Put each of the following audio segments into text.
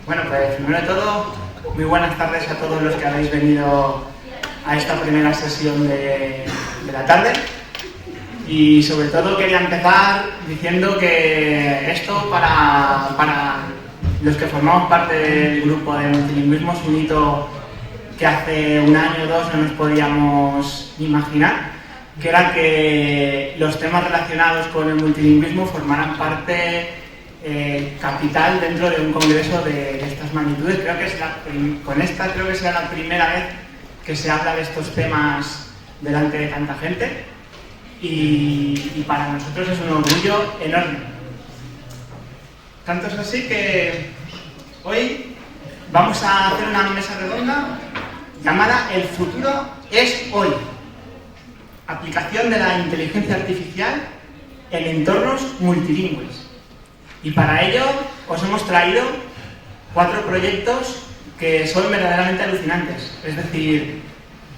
Bueno, pues primero de todo, muy buenas tardes a todos los que habéis venido a esta primera sesión de la tarde. Y sobre todo quería empezar diciendo que esto para los que formamos parte del grupo de multilingüismo es un hito que hace un año o dos no nos podíamos imaginar, que era que los temas relacionados con el multilingüismo formaran parte capital dentro de un congreso de estas magnitudes. Creo que será la primera vez que se habla de estos temas delante de tanta gente y para nosotros es un orgullo enorme. Tanto es así que hoy vamos a hacer una mesa redonda llamada El futuro es hoy. Aplicación de la inteligencia artificial en entornos multilingües. Y para ello os hemos traído 4 proyectos que son verdaderamente alucinantes. Es decir,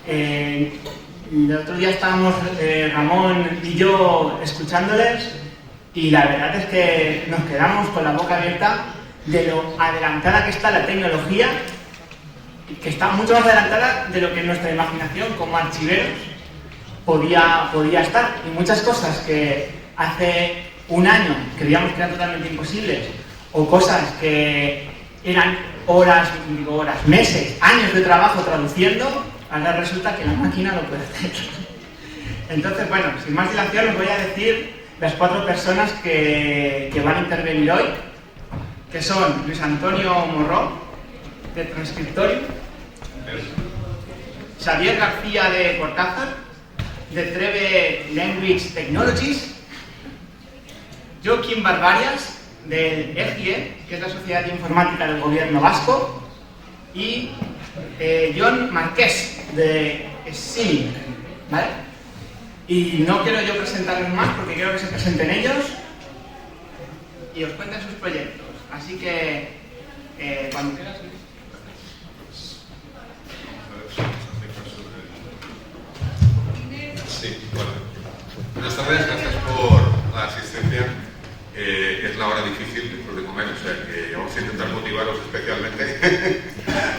el otro día estábamos Ramón y yo escuchándoles y la verdad es que nos quedamos con la boca abierta de lo adelantada que está la tecnología, que está mucho más adelantada de lo que nuestra imaginación como archiveros podía estar. Y muchas cosas que hace un año creíamos que eran totalmente imposibles, o cosas que eran horas, meses, años de trabajo traduciendo, ahora resulta que la máquina lo puede hacer. Entonces, bueno, sin más dilación os voy a decir las 4 personas que van a intervenir hoy, que son Luis Antonio Morró, de Transcriptorium, Xavier García de Cortázar, de Treve Language Technologies, Joaquín Barbarias, del EGIE, que es la Sociedad de Informática del Gobierno Vasco, y John Marqués, de SIMI, ¿vale? Y no quiero yo presentarlos más porque quiero que se presenten ellos y os cuenten sus proyectos. Así que, cuando quieras... Sí, bueno. Buenas tardes, gracias por la asistencia. Es la hora difícil después de comer, o sea que vamos a intentar motivaros especialmente.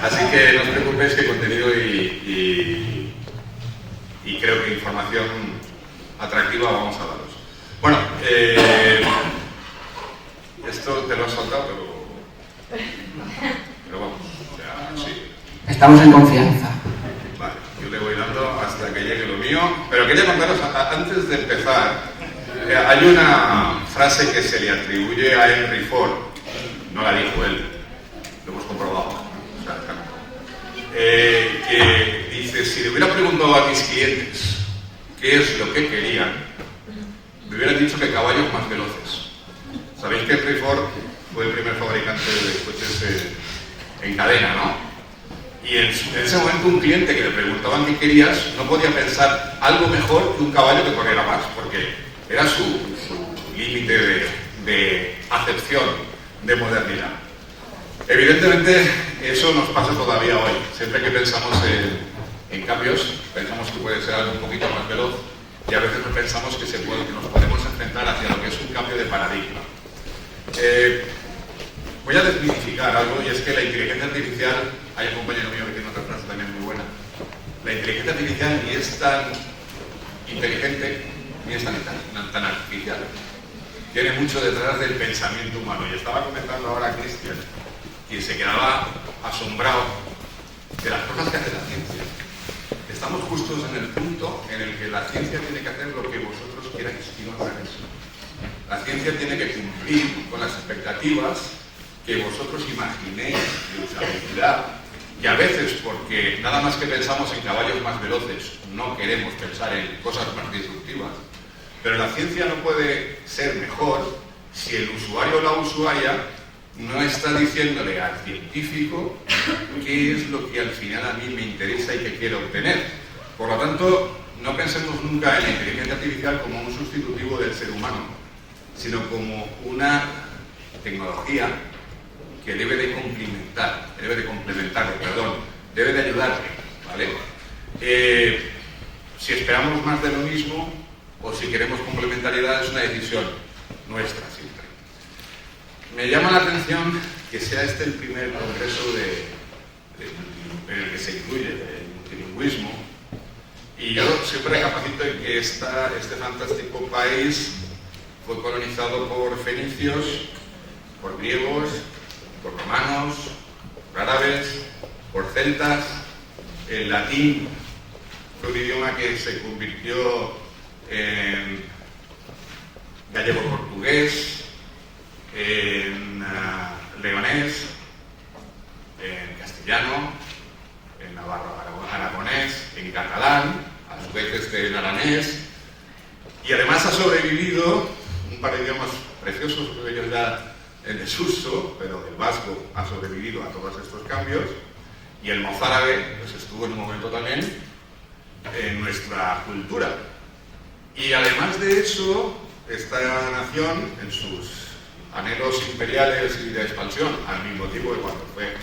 Así que no os preocupéis que contenido y creo que información atractiva vamos a daros. Bueno, esto te lo has saltado, pero vamos, o sea, sí. Estamos en confianza. Vale, yo le voy dando hasta que llegue lo mío, pero quería contaros, antes de empezar, hay una frase que se le atribuye a Henry Ford, no la dijo él, lo hemos comprobado, o sea, que dice: si le hubiera preguntado a mis clientes qué es lo que querían, me hubieran dicho que caballos más veloces. Sabéis que Henry Ford fue el primer fabricante de coches en cadena, ¿no? Y en ese momento un cliente que le preguntaban qué querías no podía pensar algo mejor que un caballo que corriera más, porque era su límite de acepción de modernidad. Evidentemente eso nos pasa todavía hoy. Siempre que pensamos en cambios, pensamos que puede ser algo un poquito más veloz y a veces no pensamos que nos podemos enfrentar hacia lo que es un cambio de paradigma. Voy a desmitificar algo, y es que la inteligencia artificial, hay un compañero mío que tiene otra frase también muy buena, la inteligencia artificial ni es tan inteligente ni es tan artificial. Tiene mucho detrás del pensamiento humano. Y estaba comentando ahora a Cristian, que se quedaba asombrado de las cosas que hace la ciencia. Estamos justos en el punto en el que la ciencia tiene que hacer lo que vosotros queráis y no al revés. La ciencia tiene que cumplir con las expectativas que vosotros imaginéis de usabilidad, y a veces, porque nada más que pensamos en caballos más veloces, no queremos pensar en cosas más disruptivas. Pero la ciencia no puede ser mejor si el usuario o la usuaria no está diciéndole al científico qué es lo que al final a mí me interesa y que quiero obtener. Por lo tanto, no pensemos nunca en la inteligencia artificial como un sustitutivo del ser humano, sino como una tecnología que debe de ayudarle, ¿vale? Si esperamos más de lo mismo o si queremos complementariedad es una decisión nuestra siempre. Me llama la atención que sea este el primer congreso en el que se incluye el multilingüismo. Y yo siempre recapacito en que este fantástico país fue colonizado por fenicios, por griegos, por romanos, por árabes, por celtas. El latín fue un idioma que se convirtió en gallego-portugués, en leonés, en castellano, en navarro-aragonés, en catalán, a su vez en aranés, y además ha sobrevivido un par de idiomas preciosos, uno de ellos ya en desuso, pero el vasco ha sobrevivido a todos estos cambios, y el mozárabe pues, estuvo en un momento también en nuestra cultura. Y además de eso, esta nación, en sus anhelos imperiales y de expansión, al mismo tiempo que cuando fue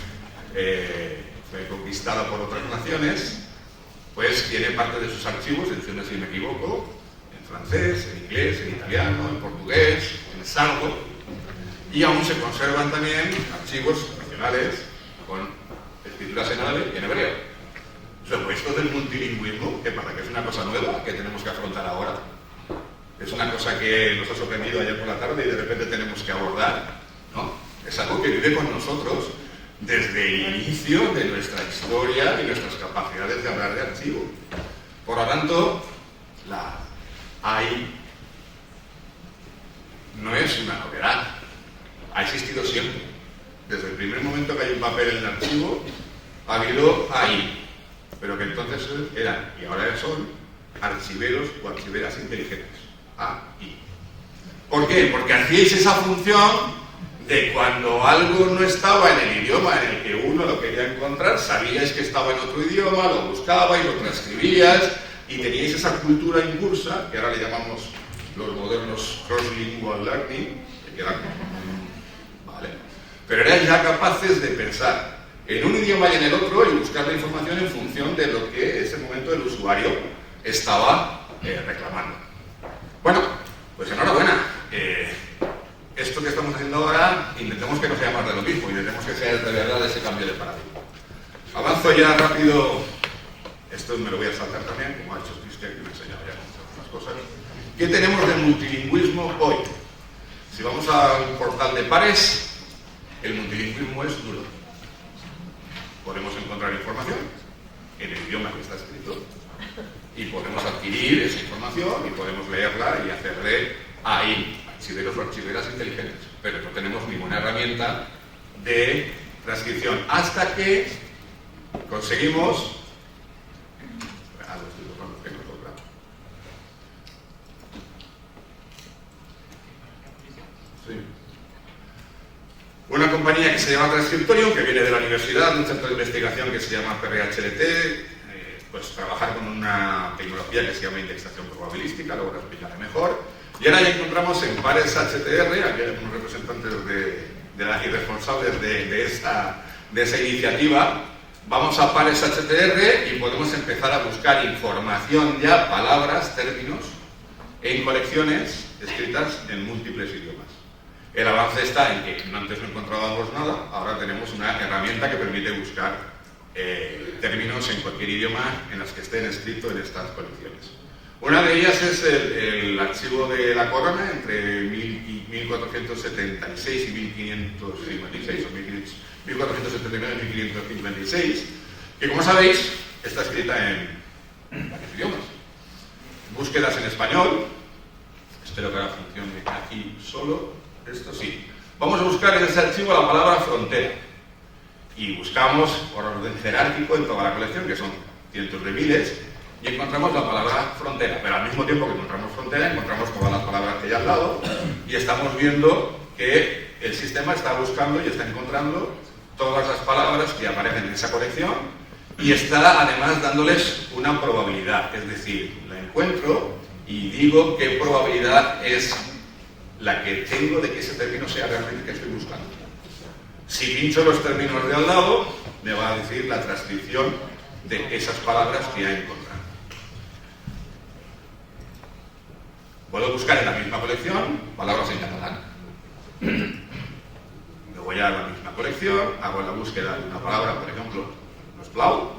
conquistada por otras naciones, pues tiene parte de sus archivos, entiendo si me equivoco, en francés, en inglés, en italiano, en portugués, en sardo, y aún se conservan también archivos nacionales con escrituras en árabe y en hebreo. Pues esto del multilingüismo, que pasa que es una cosa nueva que tenemos que afrontar ahora. Es una cosa que nos ha sorprendido ayer por la tarde y de repente tenemos que abordar, ¿no? Es algo que vive con nosotros desde el inicio de nuestra historia y nuestras capacidades de hablar de archivo. Por lo tanto, la AI no es una novedad, ha existido siempre. Desde el primer momento que hay un papel en el archivo, ha habido AI, pero que entonces eran, y ahora son, archiveros o archiveras inteligentes. AI. ¿Por qué? Porque hacíais esa función de cuando algo no estaba en el idioma en el que uno lo quería encontrar, sabíais que estaba en otro idioma, lo buscabais, lo transcribías y teníais esa cultura incursa, que ahora le llamamos los modernos cross-lingual learning, que quedan, ¿vale? Pero erais ya capaces de pensar en un idioma y en el otro y buscar la información en función de lo que ese momento el usuario estaba reclamando. Bueno, pues enhorabuena. Esto que estamos haciendo ahora, intentemos que no sea más de lo mismo, intentemos que sea de verdad ese cambio de paradigma. Avanzo ya rápido, esto me lo voy a saltar también, como ha hecho Cristian, que me ha enseñado ya otras cosas. ¿Qué tenemos de multilingüismo hoy? Si vamos al portal de pares, el multilingüismo es duro. Podemos encontrar información en el idioma que está escrito y podemos adquirir esa información y podemos leerla y hacerle AI, archiveros o archiveras inteligentes, pero no tenemos ninguna herramienta de transcripción hasta que conseguimos una compañía que se llama Transcriptorium, que viene de la universidad, un centro de investigación que se llama PRHLT, pues trabajar con una tecnología que se llama indexación probabilística, luego lo explicaré mejor. Y ahora ya encontramos en pares HTR, aquí hay unos representantes y responsables de esa iniciativa. Vamos a pares HTR y podemos empezar a buscar información ya, palabras, términos, en colecciones escritas en múltiples idiomas. El avance está en que antes no encontrábamos nada, ahora tenemos una herramienta que permite buscar términos en cualquier idioma en los que estén escritos en estas colecciones. Una de ellas es el archivo de la corona entre 1476 y 1556, o 1479 y 1556, que como sabéis está escrita en varios idiomas. Búsquedas en español, espero que ahora funcione aquí solo, esto sí. Vamos a buscar en ese archivo la palabra frontera y buscamos por orden jerárquico en toda la colección, que son cientos de miles, y encontramos la palabra frontera, pero al mismo tiempo que encontramos frontera, encontramos todas las palabras que hay al lado y estamos viendo que el sistema está buscando y está encontrando todas las palabras que aparecen en esa colección y está además dándoles una probabilidad, es decir, la encuentro y digo qué probabilidad es la que tengo de que ese término sea realmente el que estoy buscando. Si pincho los términos de al lado, me va a decir la transcripción de esas palabras que ha encontrado. Puedo buscar en la misma colección palabras en catalán. Me voy a la misma colección, hago la búsqueda de una palabra, por ejemplo, Nosplau.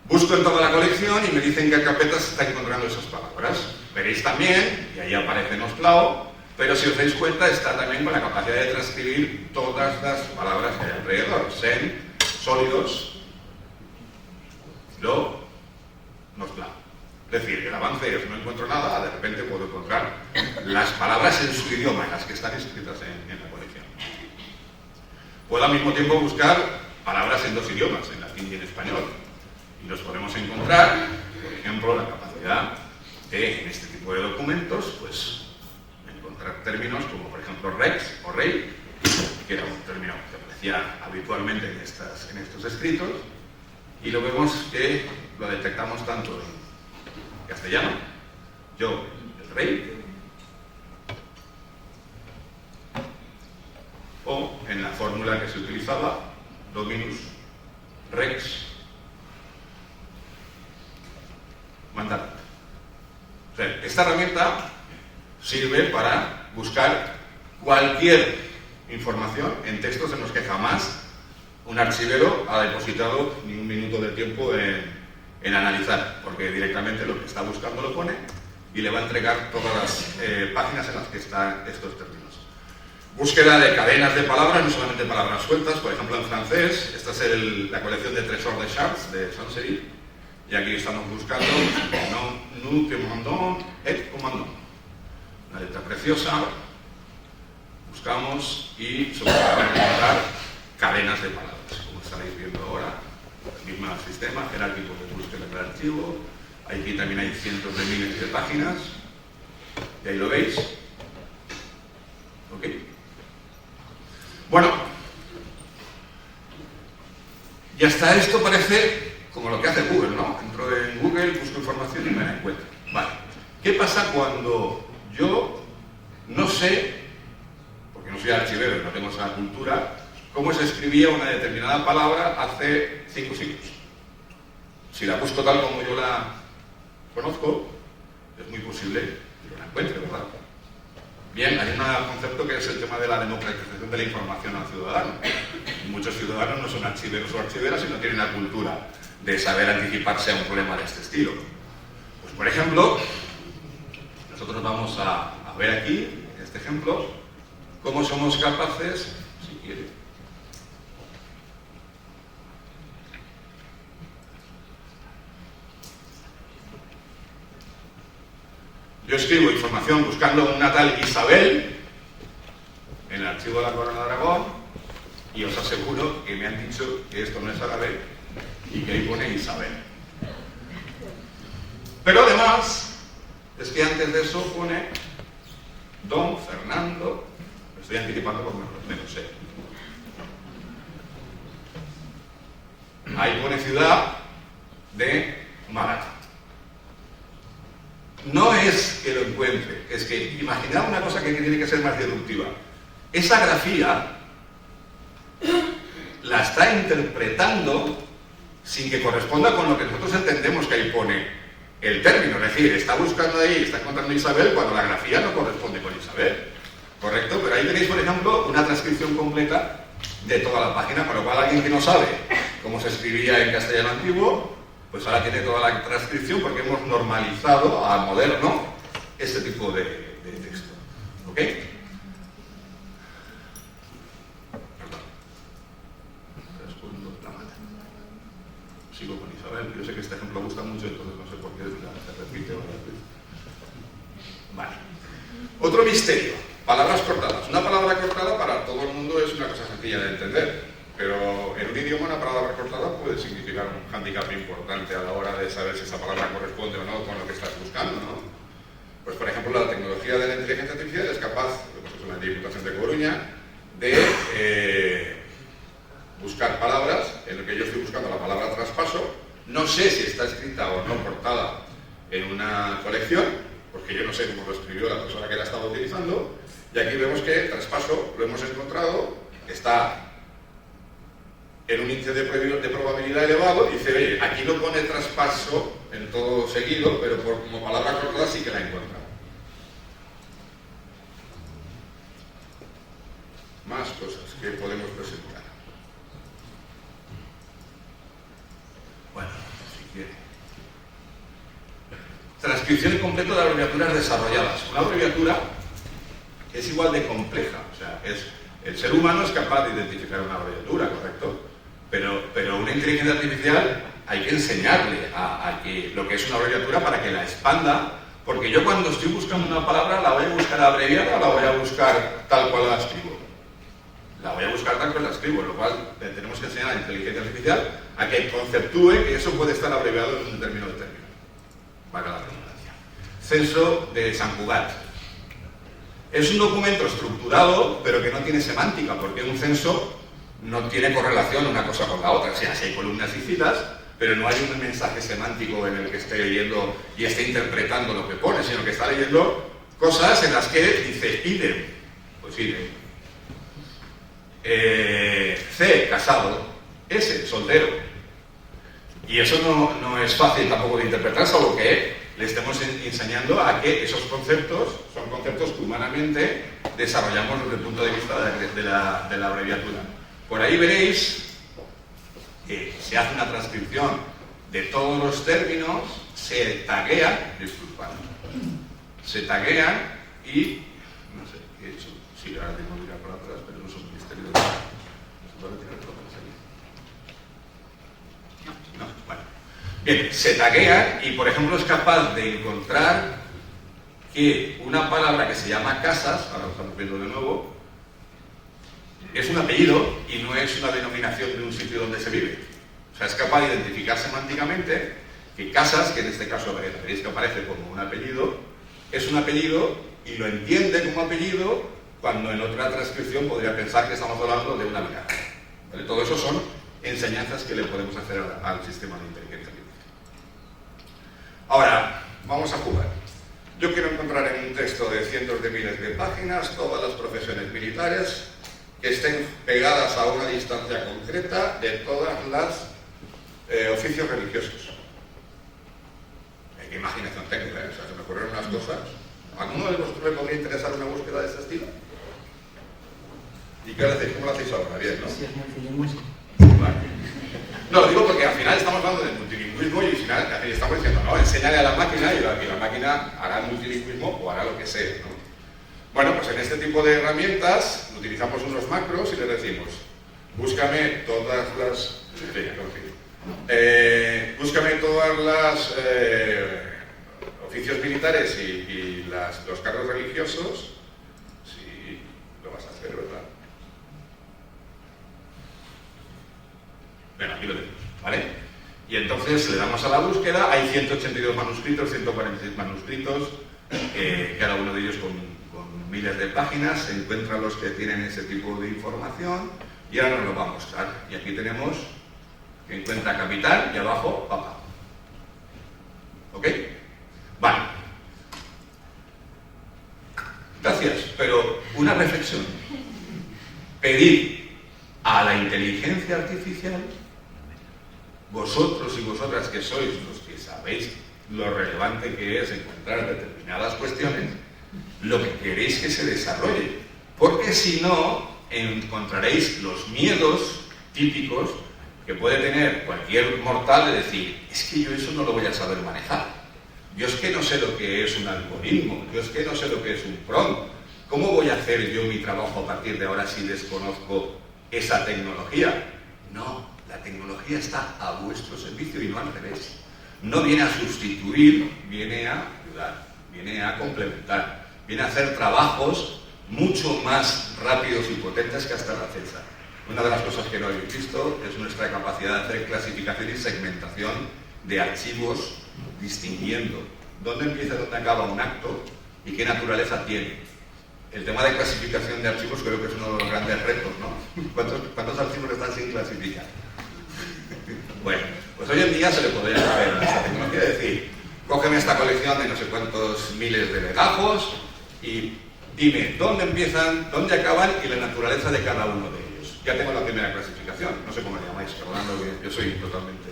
Busco en toda la colección y me dicen en qué carpeta se está encontrando esas palabras. Veréis también, y ahí aparece Nosplau, pero si os dais cuenta está también con la capacidad de transcribir todas las palabras que hay alrededor. Sen, sólidos, lo, Nosplau. Es decir, el avance es no encuentro nada, de repente puedo encontrar las palabras en su idioma, las que están escritas en la colección. Puedo al mismo tiempo buscar palabras en dos idiomas, en latín y en español. Y nos podemos encontrar, por ejemplo, la capacidad de, en este tipo de documentos, pues, encontrar términos como, por ejemplo, rex o rey, que era un término que aparecía habitualmente en estos escritos, y lo vemos que lo detectamos tanto en castellano, yo, el rey, o en la fórmula que se utilizaba, Dominus Rex Mandatum. O sea, esta herramienta sirve para buscar cualquier información en textos en los que jamás un archivero ha depositado ni un minuto de tiempo en analizar, porque directamente lo que está buscando lo pone y le va a entregar todas las páginas en las que están estos términos. Búsqueda de cadenas de palabras, no solamente palabras sueltas. Por ejemplo, en francés, esta es la colección de Trésor de Chartres de Sancerre, y aquí estamos buscando nous commandons et commandons. Una letra preciosa. Buscamos y se van a encontrar cadenas de palabras, como estaréis viendo ahora. El mismo sistema jerárquico de búsqueda del archivo. Aquí también hay cientos de miles de páginas. Y ahí lo veis. ¿Ok? Bueno, y hasta esto parece como lo que hace Google, ¿no? Entro en Google, busco información y me la encuentro. Vale. ¿Qué pasa cuando yo no sé, porque no soy archivero y no tengo esa cultura, cómo se escribía una determinada palabra hace 5 siglos? Si la busco tal como yo la conozco, es muy posible que yo la encuentre, ¿verdad? Bien, hay un concepto que es el tema de la democratización de la información al ciudadano. Muchos ciudadanos no son archiveros o archiveras y no tienen la cultura de saber anticiparse a un problema de este estilo. Pues, por ejemplo, nosotros vamos a ver aquí, en este ejemplo, cómo somos capaces, si quiere, yo escribo información buscando una tal Isabel en el archivo de la Corona de Aragón y os aseguro que me han dicho que esto no es árabe y que ahí pone Isabel. Pero además, es que antes de eso pone Don Fernando, me estoy anticipando porque me lo sé. Ahí pone ciudad de Málaga. No es que lo encuentre, es que imaginad una cosa que tiene que ser más deductiva. Esa grafía la está interpretando sin que corresponda con lo que nosotros entendemos que ahí pone el término. Es decir, está buscando ahí, está encontrando Isabel cuando la grafía no corresponde con Isabel. ¿Correcto? Pero ahí tenéis, por ejemplo, una transcripción completa de toda la página, con lo cual alguien que no sabe cómo se escribía en castellano antiguo, pues ahora tiene toda la transcripción porque hemos normalizado a moderno este tipo de texto. ¿Ok? Perdón. Sigo con Isabel. Yo sé que este ejemplo gusta mucho, entonces no sé por qué se repite varias veces. Vale. Otro misterio. Palabras cortadas. Una palabra cortada para todo el mundo es una cosa sencilla de entender. Pero en un idioma una palabra cortada puede significar un hándicap importante a la hora de saber si esa palabra corresponde o no con lo que estás buscando, ¿no? Pues, por ejemplo, la tecnología de la inteligencia artificial es capaz, pues es una Diputación de Coruña, de buscar palabras en lo que yo estoy buscando la palabra traspaso. No sé si está escrita o no cortada en una colección, porque yo no sé cómo lo escribió la persona que la estaba utilizando, y aquí vemos que el traspaso lo hemos encontrado, está en un índice de probabilidad elevado. Dice, oye, aquí no pone traspaso en todo seguido, pero como palabra cortada sí que la encuentra. Más cosas que podemos presentar. Bueno, si quiere. Transcripción completa de abreviaturas desarrolladas. Una abreviatura es igual de compleja. O sea, el ser humano es capaz de identificar una abreviatura, ¿correcto? Pero una inteligencia artificial hay que enseñarle a que lo que es una abreviatura para que la expanda, porque yo cuando estoy buscando una palabra la voy a buscar abreviada o la voy a buscar tal cual la escribo. La voy a buscar tal cual la escribo, lo cual tenemos que enseñar a la inteligencia artificial a que conceptúe que eso puede estar abreviado en un término determinado. Valga la redundancia. Censo de San Cugat. Es un documento estructurado, pero que no tiene semántica, porque un censo no tiene correlación una cosa con la otra. O sea, si hay columnas y filas, pero no hay un mensaje semántico en el que esté leyendo y esté interpretando lo que pone, sino que está leyendo cosas en las que dice idem. Pues idem. C, casado. S, soltero. Y eso no es fácil tampoco de interpretar, salvo que le estemos enseñando a que esos conceptos son conceptos que humanamente desarrollamos desde el punto de vista de la abreviatura. Por ahí veréis que se hace una transcripción de todos los términos, se taguean, disculpad, se taguean y, no sé, ¿qué he hecho? Sí, ahora tengo que mirar por atrás, pero no son misterios. ¿Se puede tirar por atrás aquí? No, bueno. Bien, se taguean y, por ejemplo, es capaz de encontrar que una palabra que se llama casas, ahora lo estamos viendo de nuevo, es un apellido y no es una denominación de un sitio donde se vive. O sea, es capaz de identificar semánticamente que casas, que en este caso veréis que aparece como un apellido, es un apellido y lo entiende como apellido cuando en otra transcripción podría pensar que estamos hablando de una vida. ¿Vale? Todo eso son enseñanzas que le podemos hacer al sistema de inteligencia artificial. Ahora, vamos a jugar. Yo quiero encontrar en un texto de cientos de miles de páginas todas las profesiones militares que estén pegadas a una distancia concreta de todas las oficios religiosos. ¿Qué imaginación tengo? O sea, se me ocurrieron unas cosas. ¿A alguno de vosotros le podría interesar una búsqueda de ese estilo? ¿Y qué hacéis? ¿Cómo lo hacéis ahora? Bien, ¿no? Sí, es multilingüismo. Vale. No, lo digo porque al final estamos hablando de multilingüismo y al final estamos diciendo, no, enséñale a la máquina y la máquina hará el multilingüismo o hará lo que sea, ¿no? Bueno, pues en este tipo de herramientas utilizamos unos macros y le decimos, búscame todas las... búscame todas las oficios militares y los cargos religiosos. Sí, lo vas a hacer, ¿verdad? Bueno, aquí lo tenemos, ¿vale? Y entonces le damos a la búsqueda, hay 182 manuscritos, 146 manuscritos, cada uno de ellos con miles de páginas, se encuentran los que tienen ese tipo de información y ahora nos lo va a mostrar. Y aquí tenemos que encuentra capital y abajo papa. ¿Ok? Vale. Gracias, pero una reflexión. Pedir a la inteligencia artificial, vosotros y vosotras que sois los que sabéis lo relevante que es encontrar determinadas cuestiones, lo que queréis que se desarrolle, porque si no encontraréis los miedos típicos que puede tener cualquier mortal de decir, es que yo eso no lo voy a saber manejar, yo es que no sé lo que es un algoritmo, yo es que no sé lo que es un prompt, ¿cómo voy a hacer yo mi trabajo a partir de ahora si desconozco esa tecnología? No, la tecnología está a vuestro servicio y no al revés. No viene a sustituir, viene a ayudar, viene a complementar, viene a hacer trabajos mucho más rápidos y potentes que hasta la fecha. Una de las cosas que no habéis visto es nuestra capacidad de hacer clasificación y segmentación de archivos, distinguiendo dónde empieza y dónde acaba un acto y qué naturaleza tiene. El tema de clasificación de archivos creo que es uno de los grandes retos, ¿no? ¿Cuántos archivos están sin clasificar? Bueno, pues hoy en día se le podría hacer a esta tecnología decir, cógeme esta colección de no sé cuántos miles de legajos y dime dónde empiezan, dónde acaban y la naturaleza de cada uno de ellos. Ya tengo la primera clasificación, no sé cómo le llamáis, perdonadlo, yo soy totalmente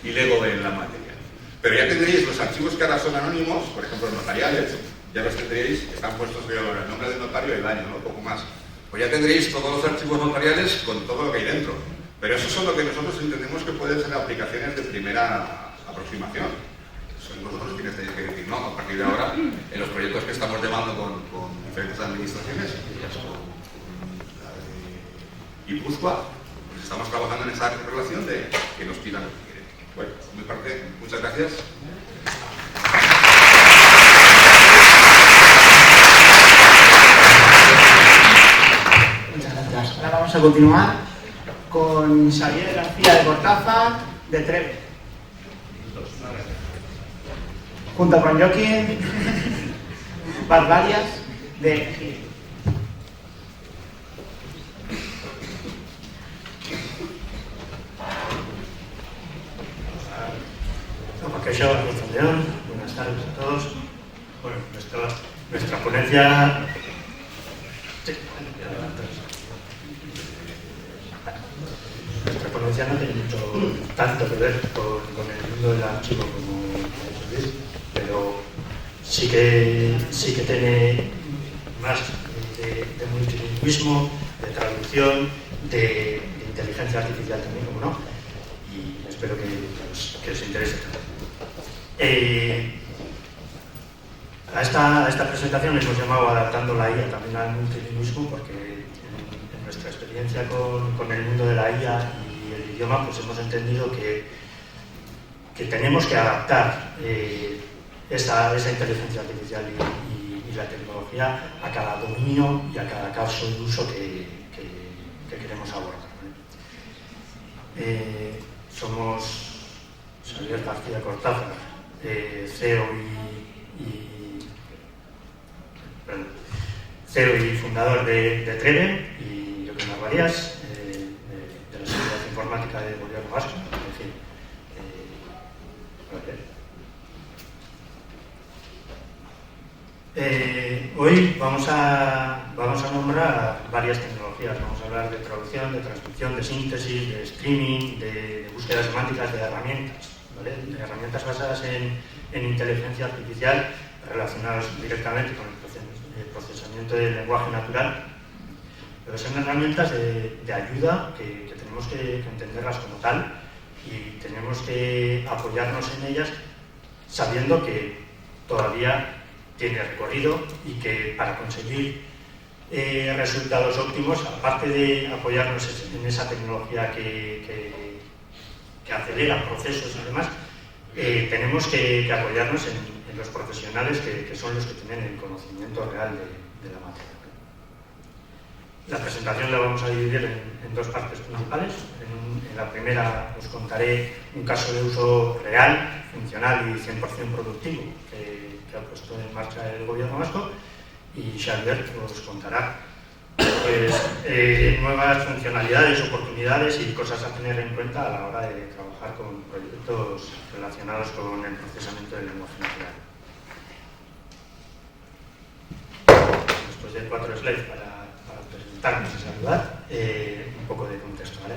ilego en la materia. Pero ya tendréis los archivos que ahora son anónimos, por ejemplo notariales, ya los tendréis, están puestos el nombre del notario y el año, ¿no? Poco más. pues ya tendréis todos los archivos notariales con todo lo que hay dentro. Pero eso son lo que nosotros entendemos que pueden ser aplicaciones de primera aproximación. Son vosotros quienes tenéis que decir, no, a partir de ahora, en los proyectos que estamos llevando con diferentes administraciones, con la de Guipúzcoa, pues estamos trabajando en esa relación de que nos pidan lo que quieren. Bueno, por mi parte, muchas gracias. Muchas gracias. Ahora vamos a continuar con Xavier García de Cortázar, de Treve. Junto con Joaquín Barbarias, de GIE. Buenas tardes a todos. Bueno, nuestra ponencia... Nuestra ponencia no tiene tanto que ver con el mundo del archivo como ha dicho Luis, pero sí que tiene más de multilingüismo, de traducción, de inteligencia artificial también, como no, y espero que os interese. A esta presentación le hemos llamado Adaptando la IA también al multilingüismo, porque en nuestra experiencia con el mundo de la IA y el idioma, pues hemos entendido que tenemos que adaptar esa inteligencia artificial y la tecnología a cada dominio y a cada caso de uso que queremos abordar, ¿vale? Somos Xavier García Cortázar, CEO y fundador de Treve, y Joaquín Barbarias, de la Seguridad Informática del Gobierno Vasco. En fin, hoy vamos a nombrar varias tecnologías. Vamos a hablar de traducción, de transcripción, de síntesis, de streaming, de búsquedas semánticas, de herramientas, ¿vale? De herramientas basadas en inteligencia artificial relacionadas directamente con el procesamiento del lenguaje natural, pero son herramientas de ayuda que tenemos que entenderlas como tal, y tenemos que apoyarnos en ellas sabiendo que todavía tiene recorrido y que para conseguir resultados óptimos, aparte de apoyarnos en esa tecnología que acelera procesos y demás, tenemos que apoyarnos en los profesionales que son los que tienen el conocimiento real de la materia. La presentación la vamos a dividir en dos partes principales. En la primera os contaré un caso de uso real, funcional y 100% productivo que ha puesto en marcha el Gobierno Vasco, y Xavier os contará nuevas funcionalidades, oportunidades y cosas a tener en cuenta a la hora de trabajar con proyectos relacionados con el procesamiento del lenguaje natural. Después de 4 slides para presentarnos y saludar, un poco de contexto, ¿vale?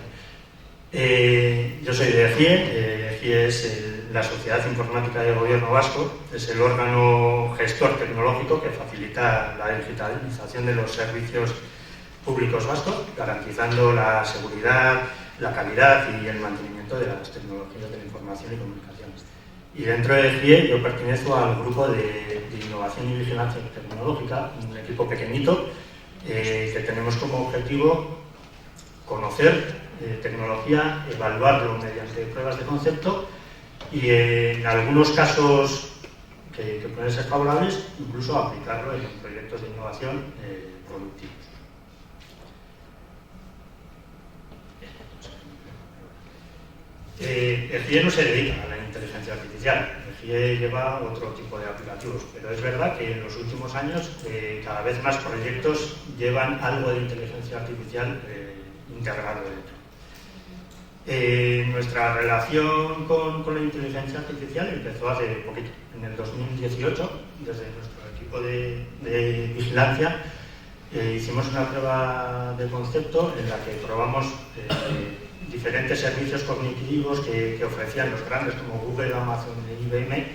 Yo soy de GIE. GIE es la Sociedad Informática del Gobierno Vasco, es el órgano gestor tecnológico que facilita la digitalización de los servicios públicos vascos, garantizando la seguridad, la calidad y el mantenimiento de las tecnologías de la información y comunicaciones. Y dentro de GIE yo pertenezco al grupo de innovación y vigilancia tecnológica, un equipo pequeñito que tenemos como objetivo conocer tecnología, evaluarlo mediante pruebas de concepto y en algunos casos que pueden ser favorables, incluso aplicarlo en proyectos de innovación productivos. El GIE no se dedica a la inteligencia artificial, el GIE lleva otro tipo de aplicativos, pero es verdad que en los últimos años cada vez más proyectos llevan algo de inteligencia artificial integrado dentro. Nuestra relación con la inteligencia artificial empezó hace poquito, en el 2018, desde nuestro equipo de vigilancia. Hicimos una prueba de concepto en la que probamos diferentes servicios cognitivos que ofrecían los grandes como Google, Amazon e IBM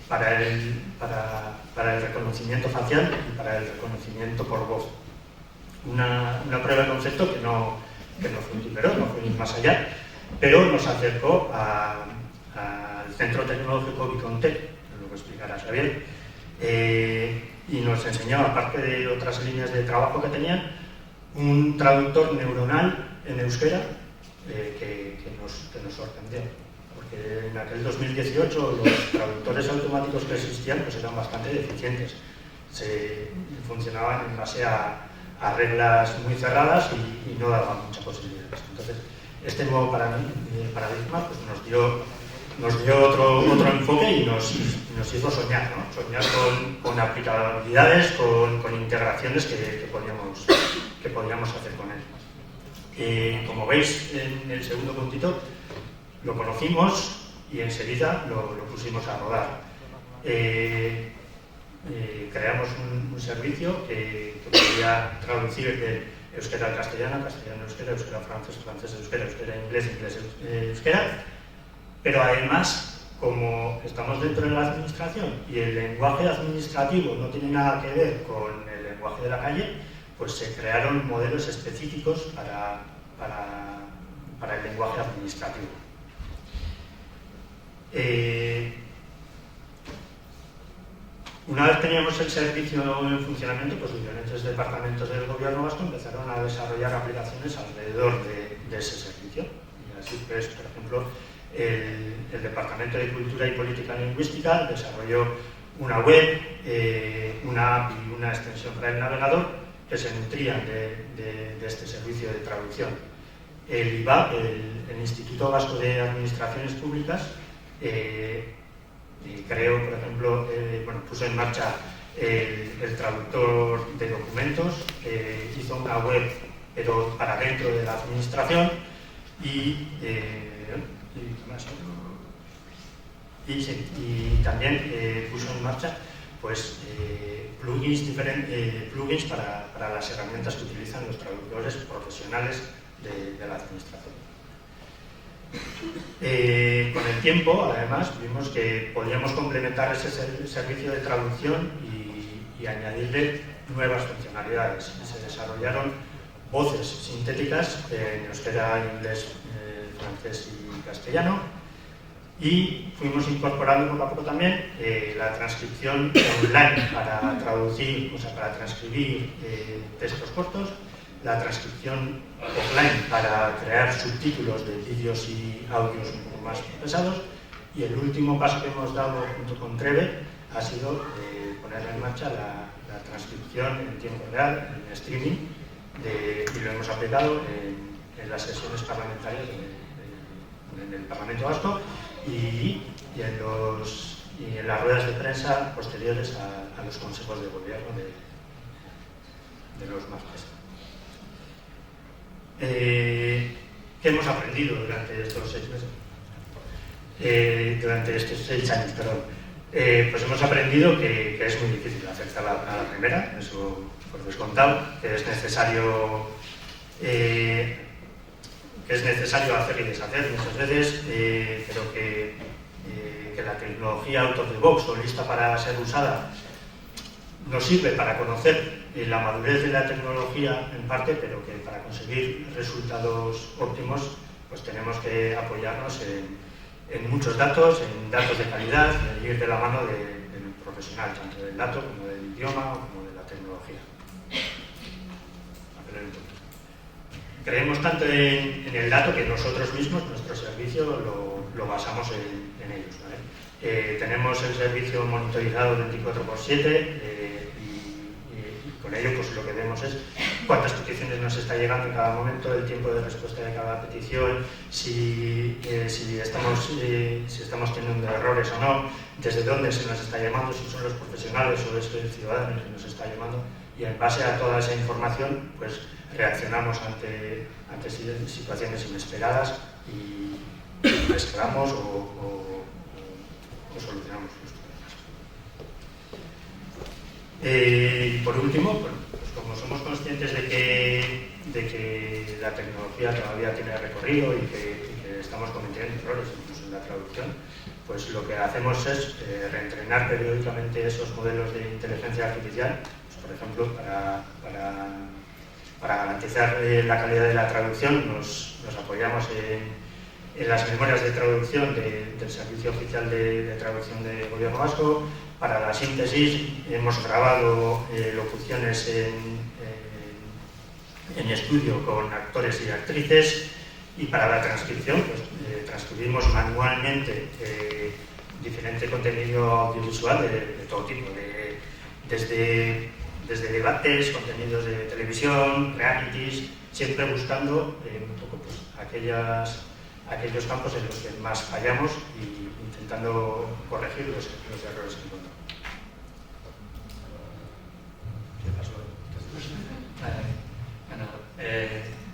para el reconocimiento facial y para el reconocimiento por voz. una prueba de concepto que no fructiferó, no fue más allá, pero nos acercó al Centro Tecnológico Vicontec, lo que explicará Xavier, y nos enseñó, aparte de otras líneas de trabajo que tenían, un traductor neuronal en euskera que nos sorprendió, porque en aquel 2018 los traductores automáticos que existían pues eran bastante deficientes, funcionaban en base a reglas muy cerradas y no daban muchas posibilidades. Entonces, este nuevo paradigma pues, nos dio otro enfoque y nos hizo soñar, ¿no? Soñar con aplicabilidades, con integraciones que podíamos hacer con él. Como veis en el segundo puntito, lo conocimos y enseguida lo pusimos a rodar. Creamos un servicio que podía traducir de euskera al castellano, castellano euskera, euskera francés, francés euskera, euskera inglés, inglés euskera, pero además, como estamos dentro de la administración y el lenguaje administrativo no tiene nada que ver con el lenguaje de la calle, pues se crearon modelos específicos para el lenguaje administrativo. Una vez teníamos el servicio en funcionamiento, pues diferentes departamentos del gobierno vasco empezaron a desarrollar aplicaciones alrededor de ese servicio. Y así pues, por ejemplo, el Departamento de Cultura y Política Lingüística desarrolló una web, una app y una extensión para el navegador que se nutrían de este servicio de traducción. El IVAP, el Instituto Vasco de Administraciones Públicas, creó, por ejemplo, puso en marcha el traductor de documentos, hizo una web, pero para dentro de la administración, y también puso en marcha pues, plugins para las herramientas que utilizan los traductores profesionales de la administración. Con el tiempo, además, vimos que podíamos complementar ese servicio de traducción y añadirle nuevas funcionalidades. Se desarrollaron voces sintéticas en euskera, inglés, francés y castellano, y fuimos incorporando poco a poco también la transcripción online para traducir, o sea, para transcribir textos cortos, la transcripción offline para crear subtítulos de vídeos y audios un poco más pesados, y el último paso que hemos dado junto con Treve ha sido poner en marcha la transcripción en tiempo real, en streaming, y lo hemos aplicado en las sesiones parlamentarias en el Parlamento Vasco y en las ruedas de prensa posteriores a los consejos de gobierno de los más pesados. ¿Qué hemos aprendido durante estos 6 meses? Durante estos 6 años, perdón. Pues hemos aprendido que es muy difícil acertar a la primera, eso por descontado, que es necesario hacer y deshacer muchas veces, pero que la tecnología out of the box o lista para ser usada nos sirve para conocer la madurez de la tecnología en parte, pero que para conseguir resultados óptimos pues tenemos que apoyarnos en muchos datos, en datos de calidad, y ir de la mano del profesional, tanto del dato como del idioma o como de la tecnología. Creemos tanto en el dato que nosotros mismos, nuestro servicio, lo basamos en ellos, ¿vale? Tenemos el servicio monitorizado 24/7 y con ello pues lo que vemos es cuántas peticiones nos está llegando en cada momento, el tiempo de respuesta de cada petición, si estamos teniendo errores o no, desde dónde se nos está llamando, si son los profesionales o es el ciudadano que nos está llamando, y en base a toda esa información pues reaccionamos ante situaciones inesperadas y escalamos o solucionamos los problemas. Y por último, bueno, pues como somos conscientes de que la tecnología todavía tiene recorrido y que estamos cometiendo errores incluso en la traducción, pues lo que hacemos es reentrenar periódicamente esos modelos de inteligencia artificial, pues, por ejemplo, Para garantizar la calidad de la traducción nos apoyamos en las memorias de traducción del Servicio Oficial de Traducción del Gobierno Vasco. Para la síntesis hemos grabado locuciones en estudio con actores y actrices, y para la transcripción pues, transcribimos manualmente diferente contenido audiovisual de todo tipo, desde debates, contenidos de televisión, realities, siempre buscando un poco pues, aquellos campos en los que más fallamos y intentando corregir los errores que encontramos. ¿Qué pasó?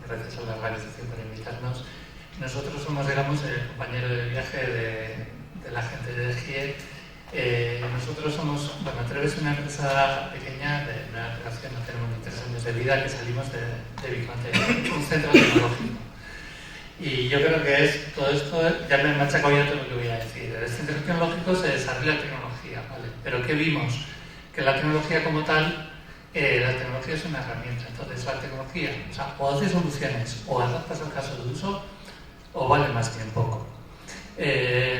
Gracias a la organización por invitarnos. Nosotros somos, digamos, el compañero de viaje de la gente de GIE. Nosotros somos, bueno, Treve es una empresa pequeña de una relación, no tenemos ni 3 años de vida, que salimos de Vicente, un centro tecnológico. Y yo creo que es todo esto, ya me he machacado ya todo lo que voy a decir. En el centro tecnológico se desarrolla tecnología, ¿vale? Pero ¿qué vimos? Que la tecnología como tal, la tecnología es una herramienta. Entonces la tecnología, o sea, o hace soluciones, o adaptas al caso de uso, o vale más bien poco.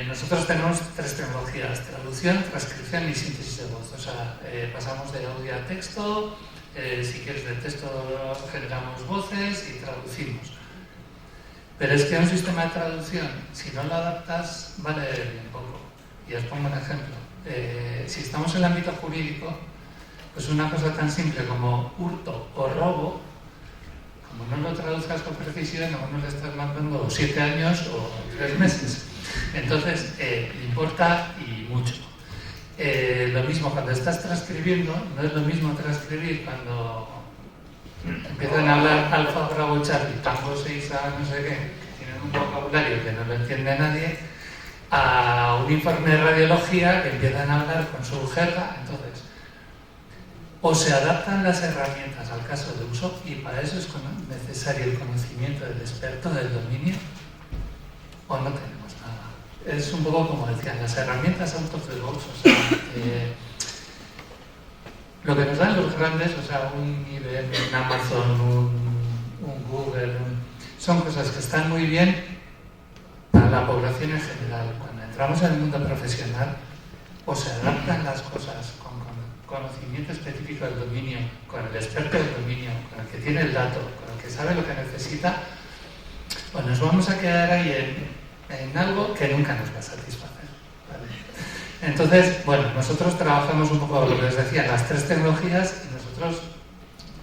Nosotros tenemos 3 tecnologías: traducción, transcripción y síntesis de voz. O sea, pasamos de audio a texto, si quieres de texto generamos voces y traducimos. Pero es que un sistema de traducción, si no lo adaptas, vale bien poco. Y os pongo un ejemplo. Si estamos en el ámbito jurídico, pues una cosa tan simple como hurto o robo, como no lo traduzcas con precisión, a uno le estás mandando 7 años o 3 meses. Entonces, importa y mucho. Lo mismo cuando estás transcribiendo, no es lo mismo transcribir cuando empiezan a hablar alfa, bravo, charlie, tango, 6 a no sé qué, que tienen un vocabulario que no lo entiende nadie, a un informe de radiología que empiezan a hablar con su jerga. Entonces, o se adaptan las herramientas al caso de uso, y para eso es necesario el conocimiento del experto del dominio, o no tenemos nada. Es un poco como decían, las herramientas out of the box, o sea, lo que nos dan los grandes, o sea, un IBM, un Amazon, un Google, son cosas que están muy bien para la población en general. Cuando entramos en el mundo profesional, o se adaptan las cosas con conocimiento específico del dominio, con el experto del dominio, con el que tiene el dato, con el que sabe lo que necesita, pues nos vamos a quedar ahí en algo que nunca nos va a satisfacer, ¿vale? Entonces, bueno, nosotros trabajamos un poco lo que os decía, las 3 tecnologías, y nosotros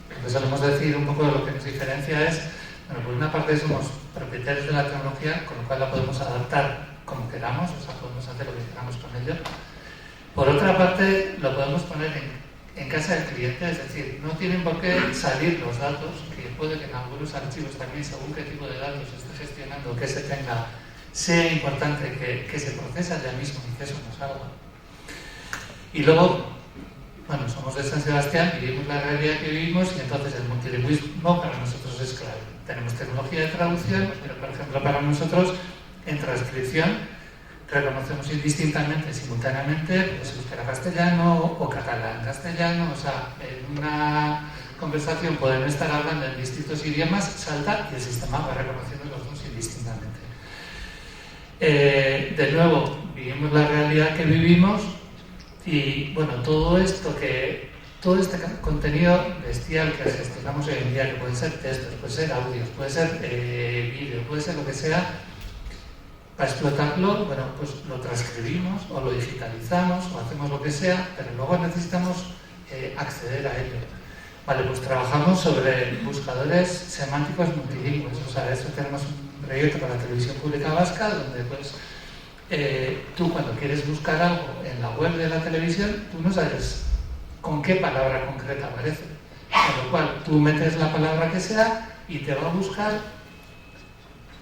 lo que solemos decir un poco de lo que nos diferencia es, bueno, por una parte somos propietarios de la tecnología, con lo cual la podemos adaptar como queramos, o sea, podemos hacer lo que queramos con ello. Por otra parte, lo podemos poner en casa del cliente, es decir, no tienen por qué salir los datos, que puede que en algunos archivos también, según qué tipo de datos se esté gestionando, que se tenga, sea importante que se procese ya mismo y que eso nos salga. Y luego, bueno, somos de San Sebastián, vivimos la realidad que vivimos, y entonces el multilingüismo para nosotros es clave. Tenemos tecnología de traducción, pero por ejemplo para nosotros en transcripción reconocemos indistintamente, simultáneamente, pues euskera-castellano o catalán-castellano. O sea, en una conversación pueden estar hablando en distintos idiomas, salta y el sistema va reconociendo los dos indistintamente. De nuevo, vivimos la realidad que vivimos, y bueno, todo este contenido bestial que gestionamos hoy en día, que pueden ser textos, puede ser audios, puede ser vídeo, puede ser lo que sea, para explotarlo, bueno, pues lo transcribimos o lo digitalizamos o hacemos lo que sea, pero luego necesitamos acceder a ello. Vale, pues trabajamos sobre buscadores semánticos multilingües. O sea, eso tenemos un proyecto para la televisión pública vasca, donde pues tú cuando quieres buscar algo en la web de la televisión, tú no sabes con qué palabra concreta aparece. Con lo cual, tú metes la palabra que sea y te va a buscar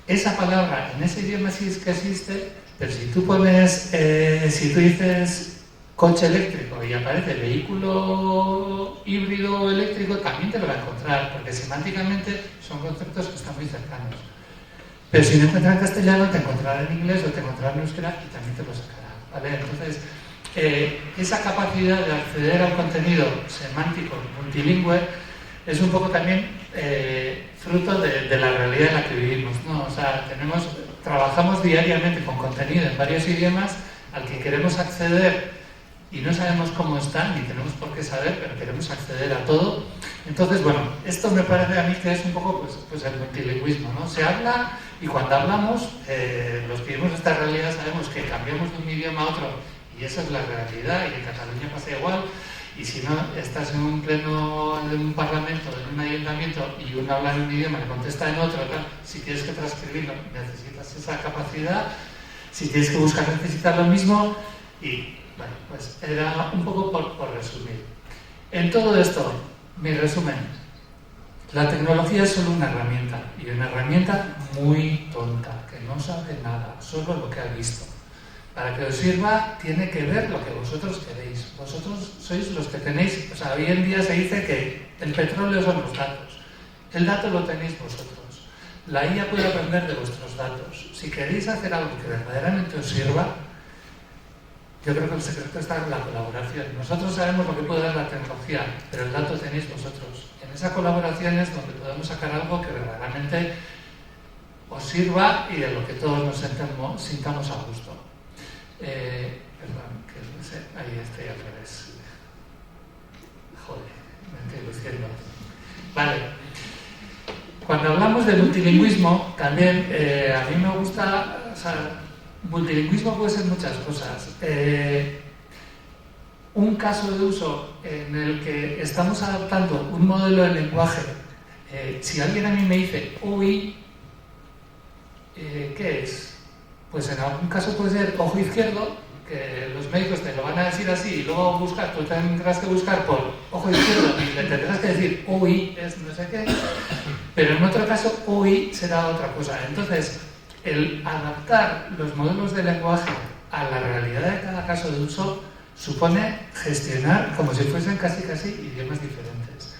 esa palabra en ese idioma sí es que existe, pero si tú pones, si tú dices coche eléctrico y aparece vehículo híbrido eléctrico, también te lo va a encontrar, porque semánticamente son conceptos que están muy cercanos. Pero si no encuentras en castellano, te encontrará en inglés o te encontrará en euskera y también te lo sacará, ¿vale? Entonces, esa capacidad de acceder a un contenido semántico multilingüe es un poco también fruto de la realidad en la que vivimos, ¿no? O sea, trabajamos diariamente con contenido en varios idiomas al que queremos acceder y no sabemos cómo están, ni tenemos por qué saber, pero queremos acceder a todo. Entonces, bueno, esto me parece a mí que es un poco pues el multilingüismo, ¿no? Se habla y cuando hablamos, los que vivimos esta realidad sabemos que cambiamos de un idioma a otro y esa es la realidad y en Cataluña pasa igual. Y si no, estás en un pleno de un parlamento, en un ayuntamiento y uno habla en un idioma y contesta en otro, tal, si tienes que transcribirlo, necesitas esa capacidad. Si tienes que buscar, necesitas lo mismo. Y bueno, pues era un poco por resumir. En todo esto, mi resumen. La tecnología es solo una herramienta y una herramienta muy tonta, que no sabe nada, solo lo que ha visto. Para que os sirva, tiene que ver lo que vosotros queréis. Vosotros sois los que tenéis, o sea, hoy en día se dice que el petróleo son los datos. El dato lo tenéis vosotros. La IA puede aprender de vuestros datos. Si queréis hacer algo que verdaderamente os sirva, yo creo que el secreto está en la colaboración. Nosotros sabemos lo que puede dar la tecnología, pero el dato tenéis vosotros. En esa colaboración es donde podemos sacar algo que verdaderamente os sirva y de lo que todos nos sintamos a gusto. Perdón, que no sé, ahí estoy al revés. Joder, me estoy luciendo. Vale. Cuando hablamos de multilingüismo, también a mí me gusta, o sea, multilingüismo puede ser muchas cosas. Un caso de uso en el que estamos adaptando un modelo de lenguaje, si alguien a mí me dice, uy, ¿qué es? Pues en algún caso puede ser ojo izquierdo, que los médicos te lo van a decir así y luego buscar, tú tendrás que buscar por ojo izquierdo y le tendrás que decir uy, es no sé qué, pero en otro caso uy será otra cosa. Entonces, el adaptar los modelos de lenguaje a la realidad de cada caso de uso supone gestionar como si fuesen casi idiomas diferentes.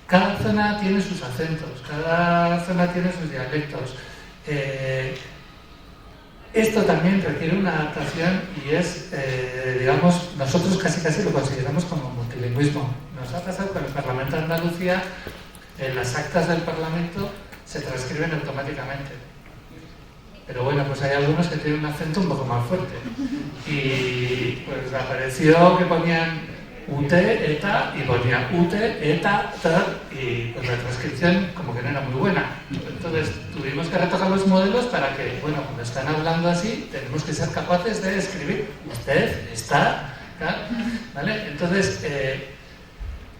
Cada zona tiene sus acentos, cada zona tiene sus dialectos. Esto también requiere una adaptación y es, digamos, nosotros casi lo consideramos como multilingüismo. Nos ha pasado con el Parlamento de Andalucía, las actas del Parlamento se transcriben automáticamente. Pero bueno, pues hay algunos que tienen un acento un poco más fuerte. Y pues apareció que ponían UT, ETA, y ponía UT, ETA, TAR, y pues la transcripción como que no era muy buena. Entonces tuvimos que retocar los modelos para que, bueno, cuando están hablando así, tenemos que ser capaces de escribir usted, está, ¿vale? Entonces,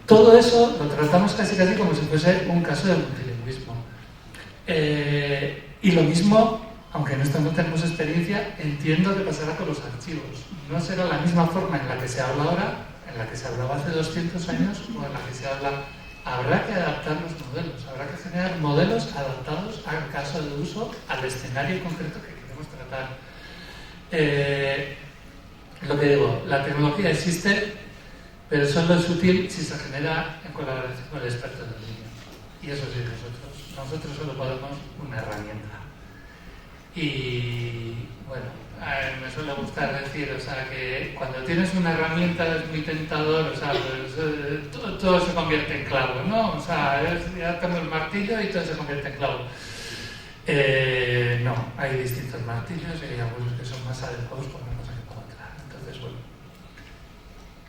todo eso lo tratamos casi como si fuese un caso de multilingüismo. Y lo mismo, aunque en esto no tenemos experiencia, entiendo que pasará con los archivos. No será la misma forma en la que se habla ahora, en la que se hablaba hace 200 años o en la que se habla. Habrá que adaptar los modelos, habrá que generar modelos adaptados al caso de uso, al escenario concreto que queremos tratar. Lo que digo, la tecnología existe, pero solo es útil si se genera en colaboración con el experto en línea. Y eso sí, nosotros solo podemos una herramienta. Y bueno, me suele gustar decir, o sea, que cuando tienes una herramienta es muy tentador, o sea, pues, todo se convierte en clavo, ¿no? O sea, ya tengo el martillo y todo se convierte en clavo. No, hay distintos martillos y hay algunos que son más adecuados para una cosa que para otra. Entonces, bueno,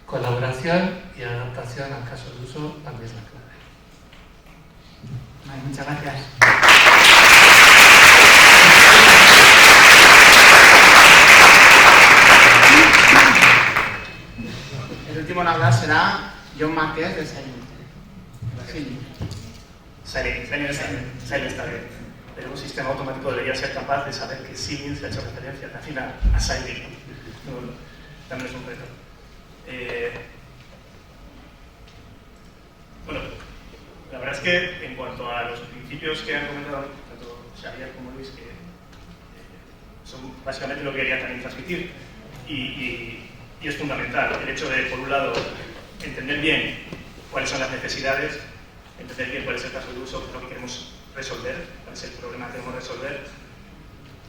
colaboración y adaptación al caso de uso también es la clave. Vale, muchas gracias. El último en hablar será John Márquez de Silent. Silent está bien. Pero un sistema automático debería ser capaz de saber que Silent se ha hecho referencia al final a Silent. También es un reto. Bueno, la verdad es que en cuanto a los principios que han comentado tanto Xavier como Luis, que son básicamente lo que quería también transmitir, y es fundamental el hecho de, por un lado, entender bien cuáles son las necesidades, entender bien cuál es el caso de uso, qué es lo que queremos resolver, cuál es el problema que queremos resolver,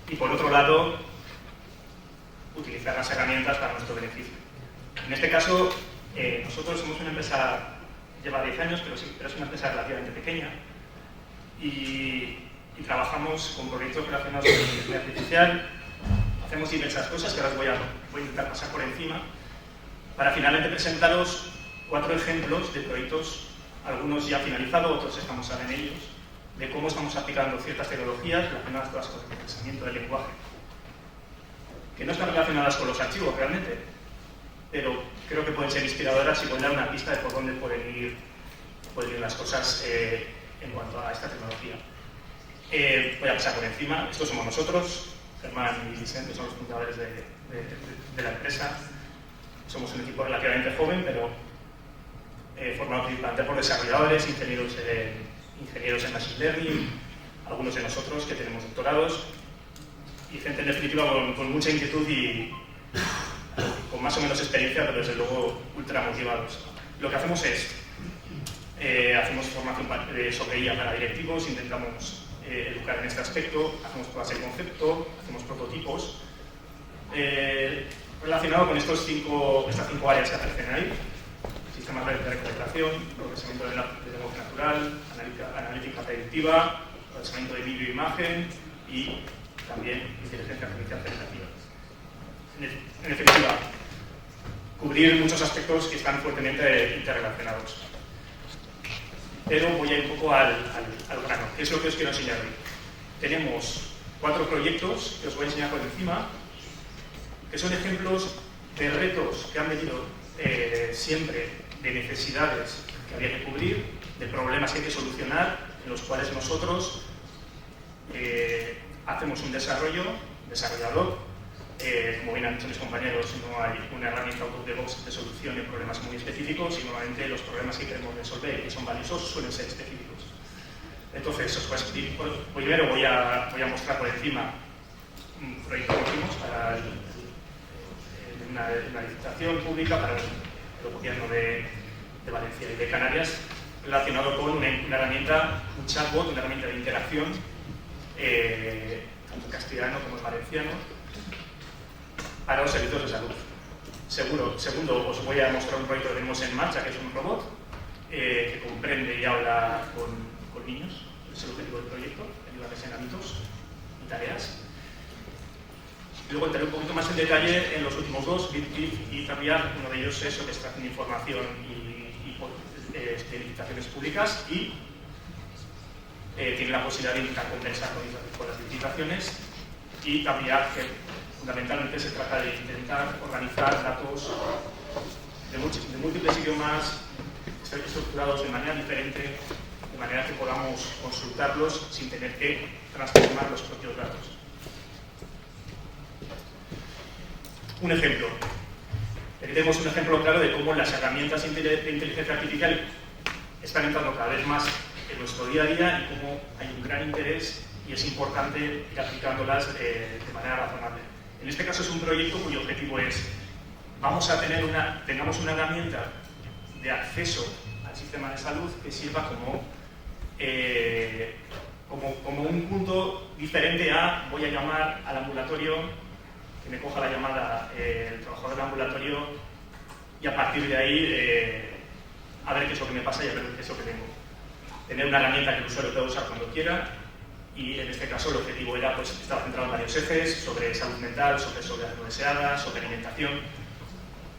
y por otro lado, utilizar las herramientas para nuestro beneficio. En este caso, nosotros somos una empresa lleva 10 años, pero es una empresa relativamente pequeña. Y trabajamos con proyectos relacionados con la inteligencia artificial. Hacemos diversas cosas que ahora voy a intentar pasar por encima para finalmente presentaros 4 ejemplos de proyectos, algunos ya finalizados, otros estamos ahora en ellos, de cómo estamos aplicando ciertas tecnologías relacionadas todas con el procesamiento del lenguaje, que no están relacionadas con los archivos realmente, pero creo que pueden ser inspiradoras y pueden dar una pista de por dónde pueden ir las cosas en cuanto a esta tecnología. Voy a pasar por encima. Estos somos nosotros, Germán y Vicente, son los fundadores de la empresa. Somos un equipo relativamente joven, pero formado principalmente por desarrolladores, ingenieros en Machine Learning, algunos de nosotros que tenemos doctorados, y gente en definitiva con mucha inquietud y con más o menos experiencia, pero desde luego ultra motivados. Lo que hacemos es, hacemos formación sobre IA para directivos, intentamos educar en este aspecto, hacemos pruebas de concepto, hacemos prototipos, relacionado con estas 5 áreas que aparecen ahí: sistemas de recolectación, procesamiento del lenguaje natural, analítica predictiva, procesamiento de vídeo e imagen y también inteligencia artificial generativa. En definitiva, cubrir muchos aspectos que están fuertemente interrelacionados. Pero voy a ir un poco al grano, que es lo que os quiero enseñar hoy. Tenemos 4 proyectos que os voy a enseñar por encima, que son ejemplos de retos que han venido siempre, de necesidades que había que cubrir, de problemas que hay que solucionar, en los cuales nosotros hacemos un desarrollador, como bien han dicho mis compañeros, no hay una herramienta out of the box que solucione problemas muy específicos, y normalmente los problemas que queremos resolver y que son valiosos suelen ser específicos. Entonces, primero voy a mostrar por encima un proyecto que hicimos para una licitación pública para el gobierno de Valencia y de Canarias, relacionado con una herramienta, un chatbot, una herramienta de interacción, tanto en castellano como en valenciano, para los servicios de salud. Segundo, os voy a mostrar un proyecto que tenemos en marcha, que es un robot que comprende y habla con niños. Es el objetivo del proyecto, ayudarles en hábitos y tareas. Luego entraré un poquito más en detalle en los últimos 2, BitGIF y Tapiar. Uno de ellos es sobre extracción de información de licitaciones públicas, y tiene la posibilidad de intentar compensar con las licitaciones. Y Tapiar, que fundamentalmente se trata de intentar organizar datos de múltiples idiomas estructurados de manera diferente, de manera que podamos consultarlos sin tener que transformar los propios datos. Un ejemplo. Aquí tenemos un ejemplo claro de cómo las herramientas de inteligencia artificial están entrando cada vez más en nuestro día a día, y cómo hay un gran interés y es importante ir aplicándolas de manera razonable. En este caso es un proyecto cuyo objetivo es: tengamos una herramienta de acceso al sistema de salud que sirva como un punto diferente a: voy a llamar al ambulatorio, que me coja la llamada el trabajador del ambulatorio, y a partir de ahí a ver qué es lo que me pasa y a ver qué es lo que tengo. Tener una herramienta que el usuario pueda usar cuando quiera, y en este caso el objetivo era, estaba centrado en varios ejes: sobre salud mental, sobre soledad no deseada, sobre alimentación.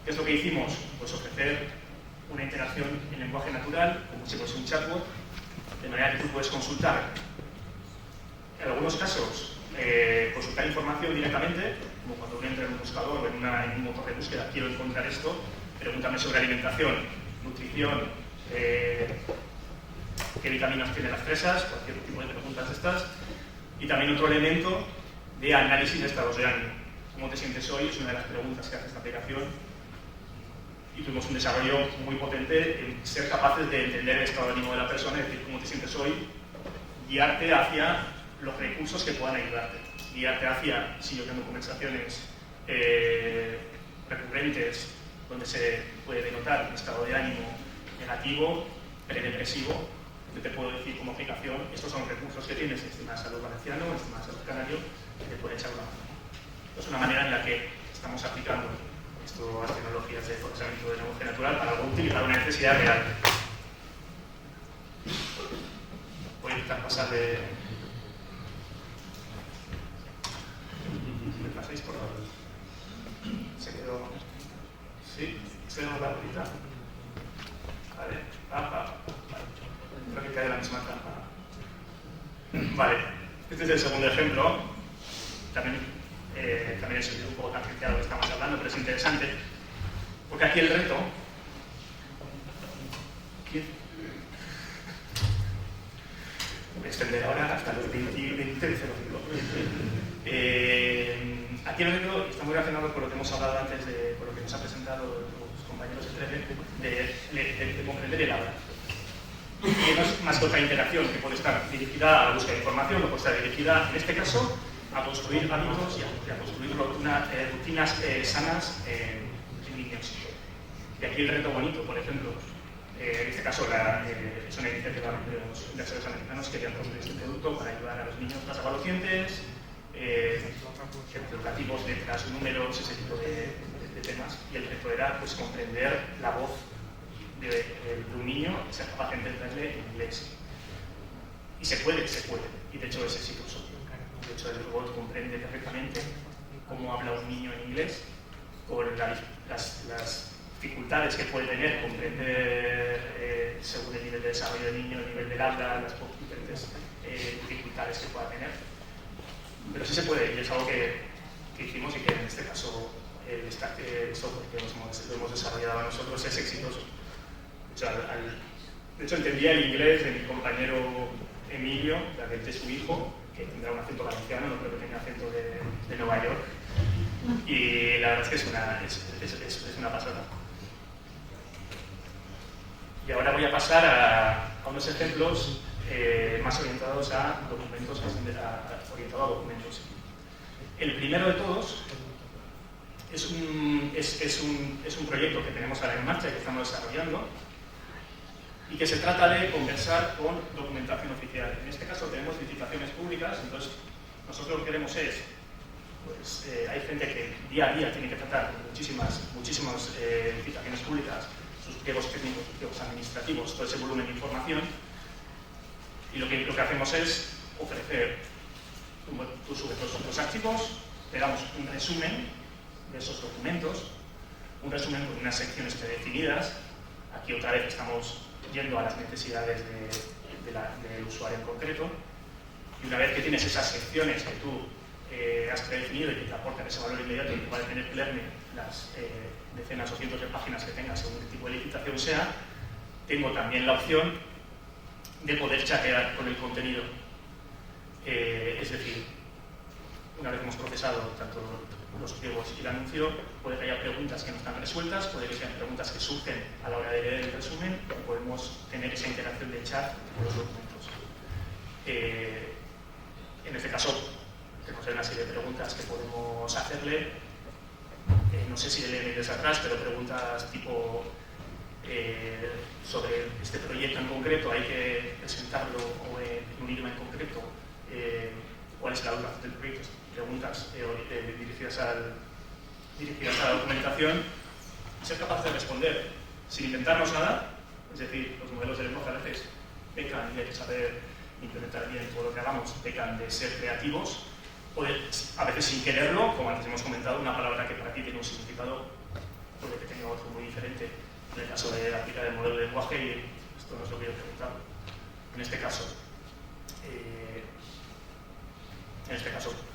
¿Qué es lo que hicimos? Pues ofrecer una interacción en lenguaje natural, como si fuese un chatbot, de manera que tú puedes consultar, en algunos casos, consultar información directamente, como cuando uno entra en un buscador o en un motor de búsqueda: quiero encontrar esto, pregúntame sobre alimentación, nutrición, qué vitaminas tienen las fresas, cualquier tipo de preguntas de estas. Y también otro elemento de análisis de estados de ánimo. ¿Cómo te sientes hoy? Es una de las preguntas que hace esta aplicación. Y tuvimos un desarrollo muy potente en ser capaces de entender el estado de ánimo de la persona, es decir, cómo te sientes hoy, guiarte hacia los recursos que puedan ayudarte, guiarte hacia, si yo tengo conversaciones recurrentes donde se puede denotar un estado de ánimo negativo, predepresivo, yo te puedo decir como aplicación: estos son los recursos que tienes en el sistema de salud valenciano, en el sistema de salud canario, que te puede echar una mano. Es una manera en la que estamos aplicando estas tecnologías de procesamiento de lenguaje natural para algo útil y para una necesidad real. intentar pasar de... ¿Me pasáis por favor? Se quedó... ¿Sí? ¿Se quedó la bolita? Vale. Vale. Creo que cae la misma trampa. Vale. Este es el segundo ejemplo. También es un poco tangencial lo que estamos hablando, pero es interesante. Porque aquí el reto... Voy a extender ahora hasta los 20 de 05. Aquí el reto está muy relacionado con lo que hemos hablado antes, con lo que nos ha presentado los compañeros de comprender y elaborar. Y no es más que otra interacción que puede estar dirigida a la búsqueda de información, o puede estar dirigida, en este caso, a construir hábitos y a construir rutinas sanas en niños. Y aquí el reto bonito, por ejemplo, en este caso es una iniciativa de los inversores americanos que querían construir este producto para ayudar a los niños más avalocientes, educativos, letras, números, ese tipo de temas. Y el reto era pues, comprender la voz de un niño y ser capaz de entenderle en inglés. Y se puede, y de hecho es exitoso. De hecho el robot comprende perfectamente cómo habla un niño en inglés, con las dificultades que puede tener, comprender según el nivel de desarrollo del niño, el nivel del habla, las diferentes dificultades que pueda tener. Pero sí se puede, y es algo que hicimos y que en este caso el software que lo hemos desarrollado nosotros es exitoso. De hecho, entendía el inglés de mi compañero Emilio, de su hijo, que tendrá un acento valenciano, no creo que tenga acento de Nueva York. Y la verdad es que es una pasada. Y ahora voy a pasar a unos ejemplos más orientados a documentos, orientado a documentos. El primero de todos es un proyecto que tenemos ahora en marcha y que estamos desarrollando y que se trata de conversar con documentación oficial. En este caso tenemos licitaciones públicas, entonces nosotros lo que queremos es, pues hay gente que día a día tiene que tratar con muchísimas licitaciones públicas, sus pliegos técnicos, sus pliegos administrativos, todo ese volumen de información, y lo que hacemos es ofrecer, tú subes los archivos, le damos un resumen de esos documentos, un resumen con unas secciones predefinidas. Aquí otra vez estamos yendo a las necesidades del usuario en concreto, y una vez que tienes esas secciones que tú has predefinido y que te aportan ese valor inmediato y que vale tener que leerme las decenas o cientos de páginas que tengas según qué tipo de licitación sea, tengo también la opción de poder chatear con el contenido. Es decir, una vez hemos procesado tanto los pliegos y el anuncio, puede que haya preguntas que no están resueltas, puede que sean preguntas que surgen a la hora de leer el resumen, y podemos tener esa interacción de chat con los documentos. En este caso, tenemos una serie de preguntas que podemos hacerle. No sé si le leen desde atrás, pero preguntas tipo sobre este proyecto en concreto, hay que presentarlo o en un idioma en concreto, cuál es la duración del proyecto, preguntas dirigidas a la documentación, y ser capaz de responder sin inventarnos nada. Es decir, los modelos de lenguaje a veces pecan de saber implementar bien todo lo que hagamos, pecan de ser creativos, o a veces sin quererlo, como antes hemos comentado, una palabra que para ti tiene un significado puede que tenga otro muy diferente. En el caso de aplicar el modelo de lenguaje, y esto no es lo que yo he preguntado. En este caso,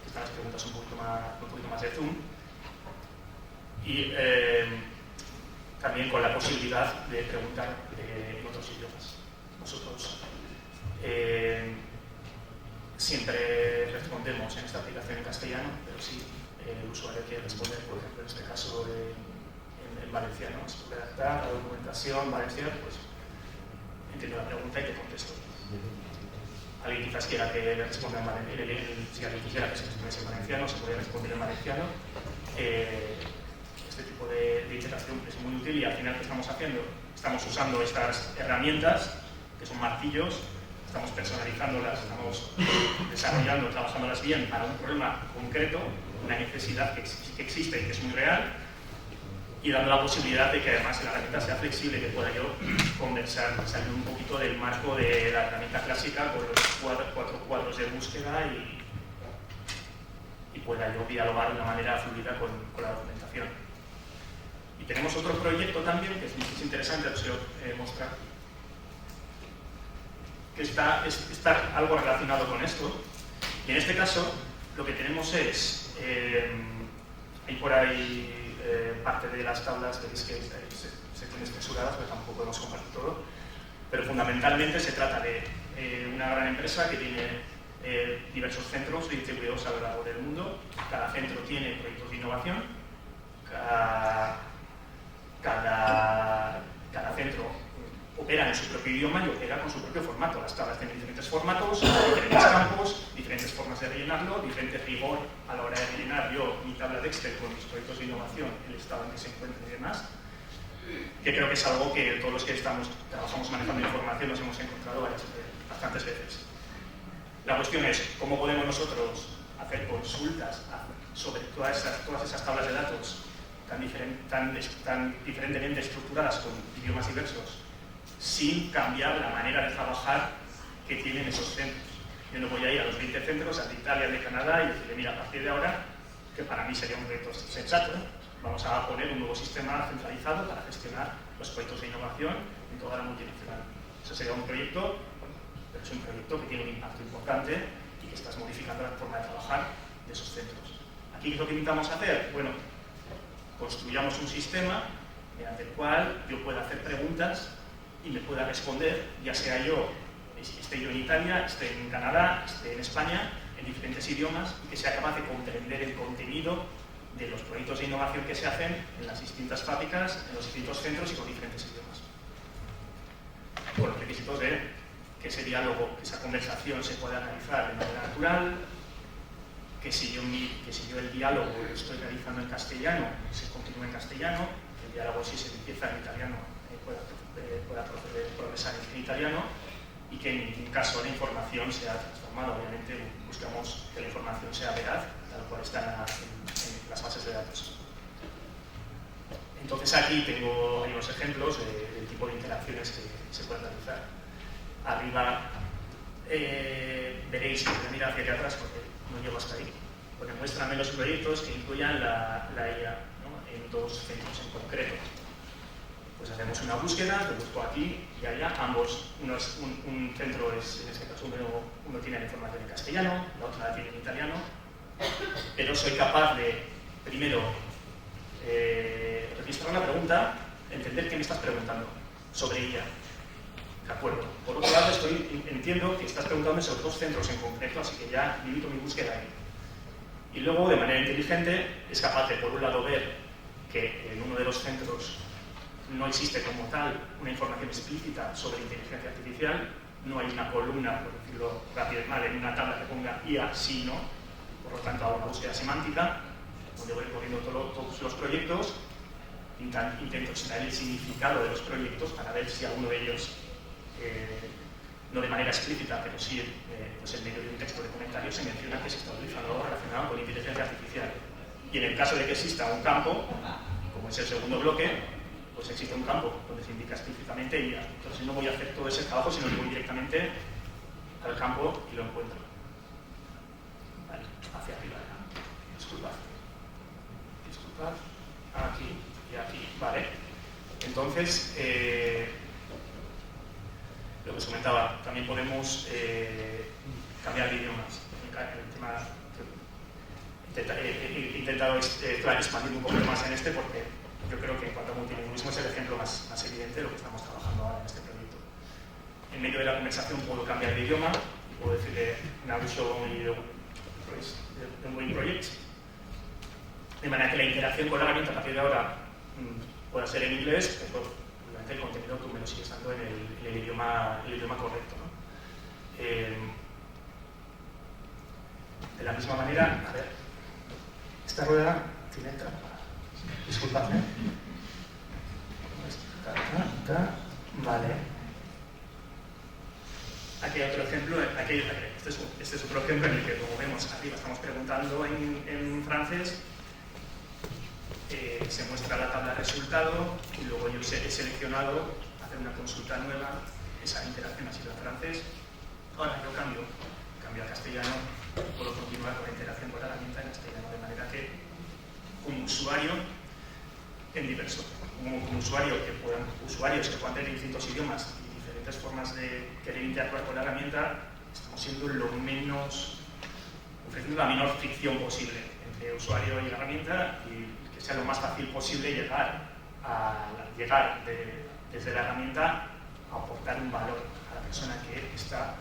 están las preguntas un poquito más de zoom, y también con la posibilidad de preguntar en otros idiomas. Nosotros siempre respondemos en esta aplicación en castellano, pero si el usuario quiere responder, por ejemplo, en este caso en valenciano, redactar la documentación valenciana, pues entiendo la pregunta y te contesto. Alguien quizás quiera que le responda en valenciano, si alguien quisiera que se respondiese en valenciano, se podría responder en valenciano. Este tipo de interacción es muy útil, y al final, ¿qué estamos haciendo? Estamos usando estas herramientas, que son martillos, estamos personalizándolas, estamos desarrollando, trabajándolas bien para un problema concreto, una necesidad que existe y que es muy real, y dando la posibilidad de que además la herramienta sea flexible, que pueda yo conversar, salir un poquito del marco de la herramienta clásica con los cuatro cuadros de búsqueda y pueda yo dialogar de una manera fluida con la documentación. Y tenemos otro proyecto también que es interesante, os quiero mostrar, que está algo relacionado con esto. Y en este caso lo que tenemos es, hay por ahí parte de las tablas, veis que se tienen censuradas, pero tampoco podemos compartir todo, pero fundamentalmente se trata de una gran empresa que tiene diversos centros distribuidos a lo largo del mundo. Cada centro tiene proyectos de innovación, cada centro opera en su propio idioma y opera con su propio formato. Las tablas tienen diferentes formatos, diferentes campos, diferentes formas de rellenarlo, diferente rigor a la hora de rellenar yo mi tabla de Excel con mis proyectos de innovación, el estado en que se encuentran y demás, que creo que es algo que todos los que trabajamos manejando información nos hemos encontrado bastantes veces. La cuestión es, ¿cómo podemos nosotros hacer consultas sobre todas esas tablas de datos tan diferentemente estructuradas con idiomas diversos, sin cambiar la manera de trabajar que tienen esos centros? Yo no voy a ir a los 20 centros, al de Italia, al de Canadá, y decirle, mira, a partir de ahora, que para mí sería un proyecto sensato, vamos a poner un nuevo sistema centralizado para gestionar los proyectos de innovación en toda la multinacional. Eso sería un proyecto, pero es un proyecto que tiene un impacto importante y que estás modificando la forma de trabajar de esos centros. Aquí, ¿qué es lo que intentamos hacer? Bueno, construyamos un sistema mediante el cual yo pueda hacer preguntas y me pueda responder, ya sea yo, esté yo en Italia, esté en Canadá, esté en España, en diferentes idiomas, y que sea capaz de comprender el contenido de los proyectos de innovación que se hacen en las distintas fábricas, en los distintos centros y con diferentes idiomas. Con los requisitos de que ese diálogo, que esa conversación se pueda realizar de manera natural, que si yo el diálogo lo estoy realizando en castellano, se continúe en castellano, que el diálogo si se empieza en italiano pueda progresar en italiano, y que en ningún caso la información sea transformada. Obviamente buscamos que la información sea veraz, tal cual está en las bases de datos. Entonces aquí tengo unos ejemplos del tipo de interacciones que se pueden realizar. Arriba veréis, voy a mirar hacia aquí atrás porque no llego hasta ahí, porque muéstrame los proyectos que incluyan la IA, ¿no?, en dos centros en concreto. Pues hacemos una búsqueda, lo busco aquí y allá, ambos, un centro es, en este caso uno tiene la información en castellano, la otra la tiene en italiano, pero soy capaz de, primero, registrar una pregunta, entender qué me estás preguntando sobre ella. De acuerdo. Por otro lado, entiendo que estás preguntando sobre dos centros en concreto, así que ya limito mi búsqueda ahí. Y luego, de manera inteligente, es capaz de, por un lado, ver que en uno de los centros no existe como tal una información explícita sobre inteligencia artificial, no hay una columna, por decirlo rápido y mal, en una tabla que ponga IA, sí, no. Por lo tanto, hago una búsqueda semántica, donde voy recorriendo todos los proyectos, intento extraer el significado de los proyectos para ver si alguno de ellos, no de manera explícita, pero sí pues en medio de un texto de comentarios, se menciona que se está utilizando algo relacionado con inteligencia artificial. Y en el caso de que exista un campo, como es el segundo bloque, pues existe un campo donde se indica explícitamente IA. Entonces no voy a hacer todo ese trabajo, sino que voy directamente al campo y lo encuentro. Vale, hacia arriba. Disculpad. Aquí y aquí. Vale. Entonces, lo que os comentaba, también podemos cambiar de idiomas. El tema, he intentado expandir un poco más en este porque yo creo que en cuanto a multilingüismo es el ejemplo más evidente de lo que estamos trabajando ahora en este proyecto. En medio de la conversación puedo cambiar de idioma, puedo decirle now show me the ongoing project, de manera que la interacción con la herramienta a partir de ahora pueda ser en inglés, pero obviamente el contenido tú me lo sigues dando en el idioma correcto, ¿no? De la misma manera, a ver, esta rueda tiene trampa. Disculpadme. Vale. Aquí hay otro ejemplo. Este es otro ejemplo en el que, como vemos arriba, estamos preguntando en francés se muestra la tabla de resultado y luego yo he seleccionado hacer una consulta nueva, esa interacción ha sido en francés. Ahora yo cambio a castellano, puedo continuar con la interacción con la herramienta en castellano, de manera que como usuario en diverso, como usuarios que puedan tener distintos idiomas y diferentes formas de querer interactuar con la herramienta, estamos siendo ofreciendo la menor fricción posible entre usuario y la herramienta y que sea lo más fácil posible llegar desde la herramienta a aportar un valor a la persona que está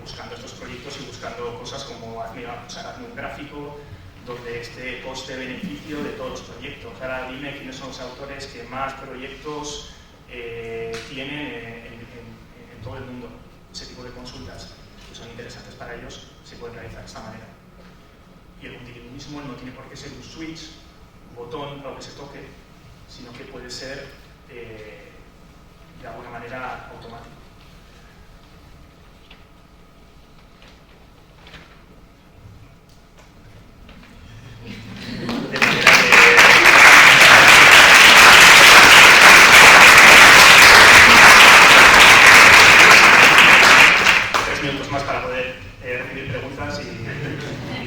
buscando estos proyectos y buscando cosas como hazme un gráfico donde esté coste-beneficio de todos los proyectos. Ahora dime quiénes son los autores que más proyectos tienen en todo el mundo. Ese tipo de consultas que son interesantes para ellos se pueden realizar de esta manera. Y el multilingüismo no tiene por qué ser un switch, un botón, algo que se toque, sino que puede ser de alguna manera automático. De manera que 3 minutos más para poder recibir preguntas y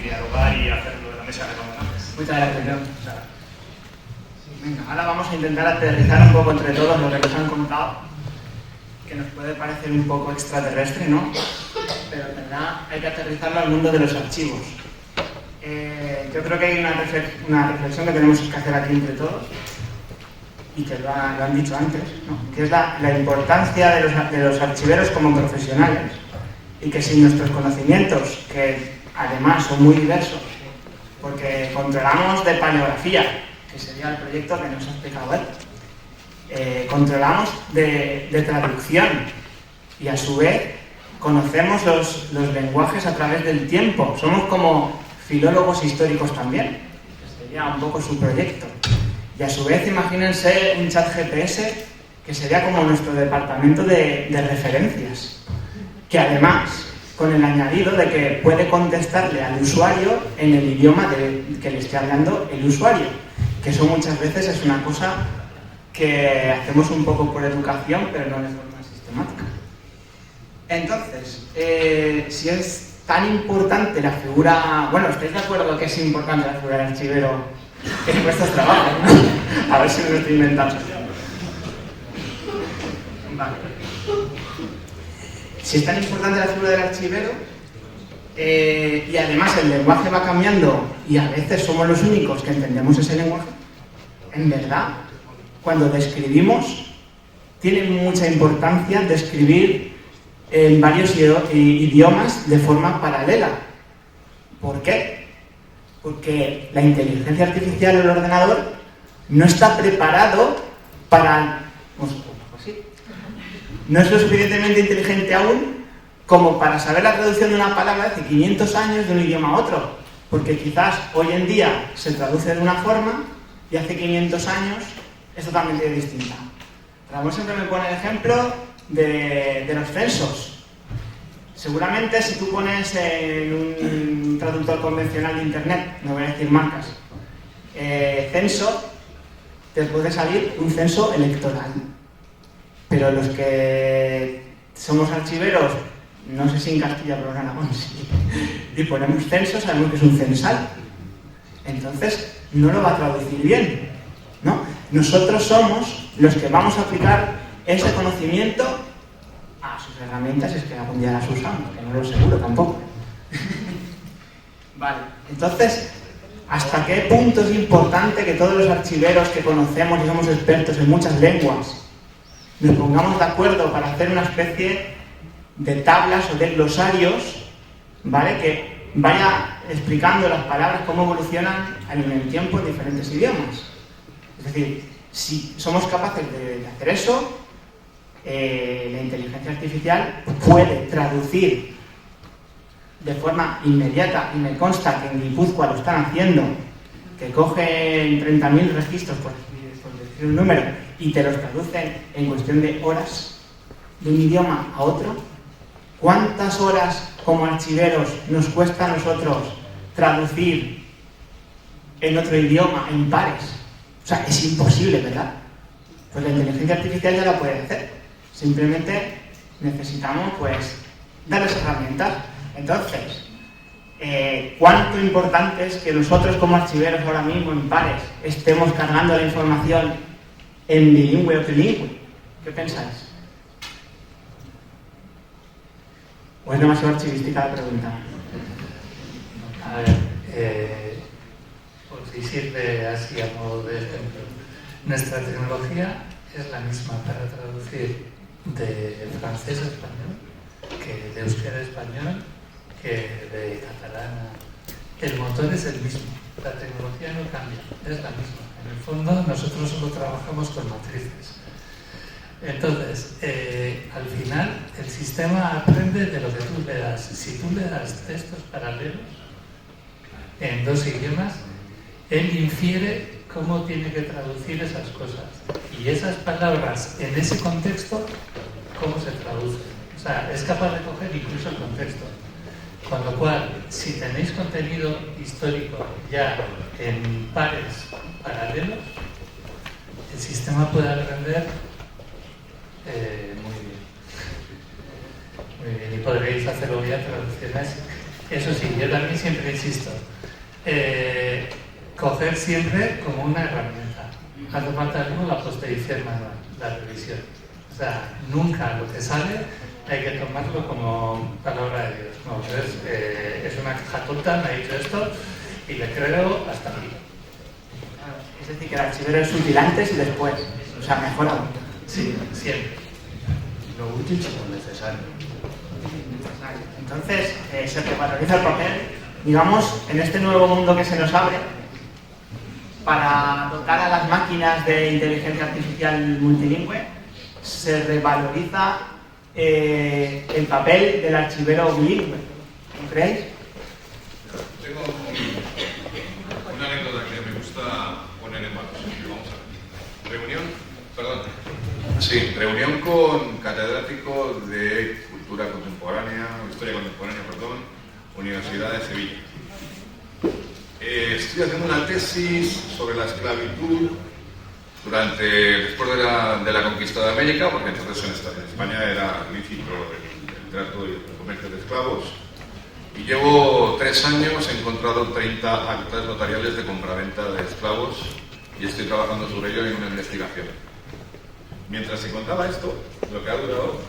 dialogar y hacerlo de la mesa redonda. Muchas gracias, León. Venga, ahora vamos a intentar aterrizar un poco entre todos lo que nos han contado, que nos puede parecer un poco extraterrestre, ¿no? Pero en verdad hay que aterrizarlo al mundo de los archivos. Yo creo que hay una reflexión que tenemos que hacer aquí entre todos, y que lo han dicho antes, ¿no? Que es la importancia de los archiveros como profesionales, y que sin nuestros conocimientos, que además son muy diversos, porque controlamos de paleografía, que sería el proyecto que nos ha explicado él, controlamos de traducción, y a su vez conocemos los lenguajes a través del tiempo, somos como filólogos históricos también, que sería un poco su proyecto. Y a su vez, imagínense un chat GPS que sería como nuestro departamento de referencias, que además, con el añadido de que puede contestarle al usuario en el idioma que le esté hablando el usuario, que eso muchas veces es una cosa que hacemos un poco por educación, pero no de forma sistemática. Entonces, si es tan importante la figura... Bueno, ¿estáis de acuerdo que es importante la figura del archivero en vuestros trabajos, ¿no? A ver si me lo estoy inventando. Vale. Si es tan importante la figura del archivero, y además el lenguaje va cambiando y a veces somos los únicos que entendemos ese lenguaje, en verdad, cuando describimos, tiene mucha importancia describir en varios idiomas de forma paralela. ¿Por qué? Porque la inteligencia artificial o el ordenador no está preparado para... no es lo suficientemente inteligente aún como para saber la traducción de una palabra hace 500 años de un idioma a otro. Porque quizás hoy en día se traduce de una forma y hace 500 años es totalmente distinta. Ramón siempre me pone el ejemplo de los censos. Seguramente si tú pones en un traductor convencional de internet, no voy a decir marcas, censo, te puede salir un censo electoral. Pero los que somos archiveros, no sé si en Castilla, pero en Aragón sí, y ponemos censo, sabemos que es un censal. Entonces, no lo va a traducir bien, ¿no? Nosotros somos los que vamos a aplicar ese conocimiento a sus herramientas, es que algún día las usamos, que no lo seguro tampoco. Vale, entonces, ¿hasta qué punto es importante que todos los archiveros que conocemos y somos expertos en muchas lenguas nos pongamos de acuerdo para hacer una especie de tablas o de glosarios, ¿vale? Que vaya explicando las palabras, cómo evolucionan en el tiempo en diferentes idiomas? Es decir, si somos capaces de hacer eso, la inteligencia artificial puede traducir de forma inmediata, y me consta que en Guipúzcoa lo están haciendo, que cogen 30.000 registros, por decir un número, y te los traducen en cuestión de horas, de un idioma a otro. ¿Cuántas horas como archiveros nos cuesta a nosotros traducir en otro idioma, en pares. O sea, es imposible, ¿verdad? Pues la inteligencia artificial ya la puede hacer. Simplemente necesitamos, pues, darles herramientas. Entonces, ¿cuánto importante es que nosotros como archiveros ahora mismo en pares estemos cargando la información en bilingüe o trilingüe? ¿Qué pensáis? ¿O es demasiado archivística la pregunta? A ver, por si sirve así a modo de ejemplo, nuestra tecnología es la misma para traducir de francés a español, que de euskera a español, que de catalán. El motor es el mismo, la tecnología no cambia, es la misma. En el fondo nosotros solo trabajamos con matrices. Entonces, al final el sistema aprende de lo que tú le das. Si tú le das textos paralelos en dos idiomas, él infiere cómo tiene que traducir esas cosas. Y esas palabras en ese contexto, cómo se traducen. O sea, es capaz de coger incluso el contexto. Con lo cual, si tenéis contenido histórico ya en pares paralelos, el sistema puede aprender muy bien, y podréis hacerlo vía traducciones. Eso sí, yo también siempre insisto, coger siempre como una herramienta. Hace falta algo la posterización manual, la revisión. O sea, nunca lo que sale hay que tomarlo como palabra de Dios. No, es una caja tonta, me ha dicho esto y le creo hasta aquí. Es decir, que el archivero es útil antes y después. O sea, mejor aún. Sí, siempre. Lo útil es lo necesario. Entonces, se revaloriza el papel, digamos, en este nuevo mundo que se nos abre, para dotar a las máquinas de inteligencia artificial multilingüe, se revaloriza el papel del archivero bilingüe. ¿No creéis? Tengo una anécdota que me gusta poner en manos. Vamos a ver. Reunión con catedráticos de cultura contemporánea, historia contemporánea, perdón, Universidad de Sevilla. Estoy haciendo una tesis sobre la esclavitud después de la conquista de América, porque entonces en España era lícito el trato y el comercio de esclavos. Y llevo 3 años, he encontrado 30 actas notariales de compraventa de esclavos y estoy trabajando sobre ello en una investigación. Mientras se contaba esto, lo que ha durado,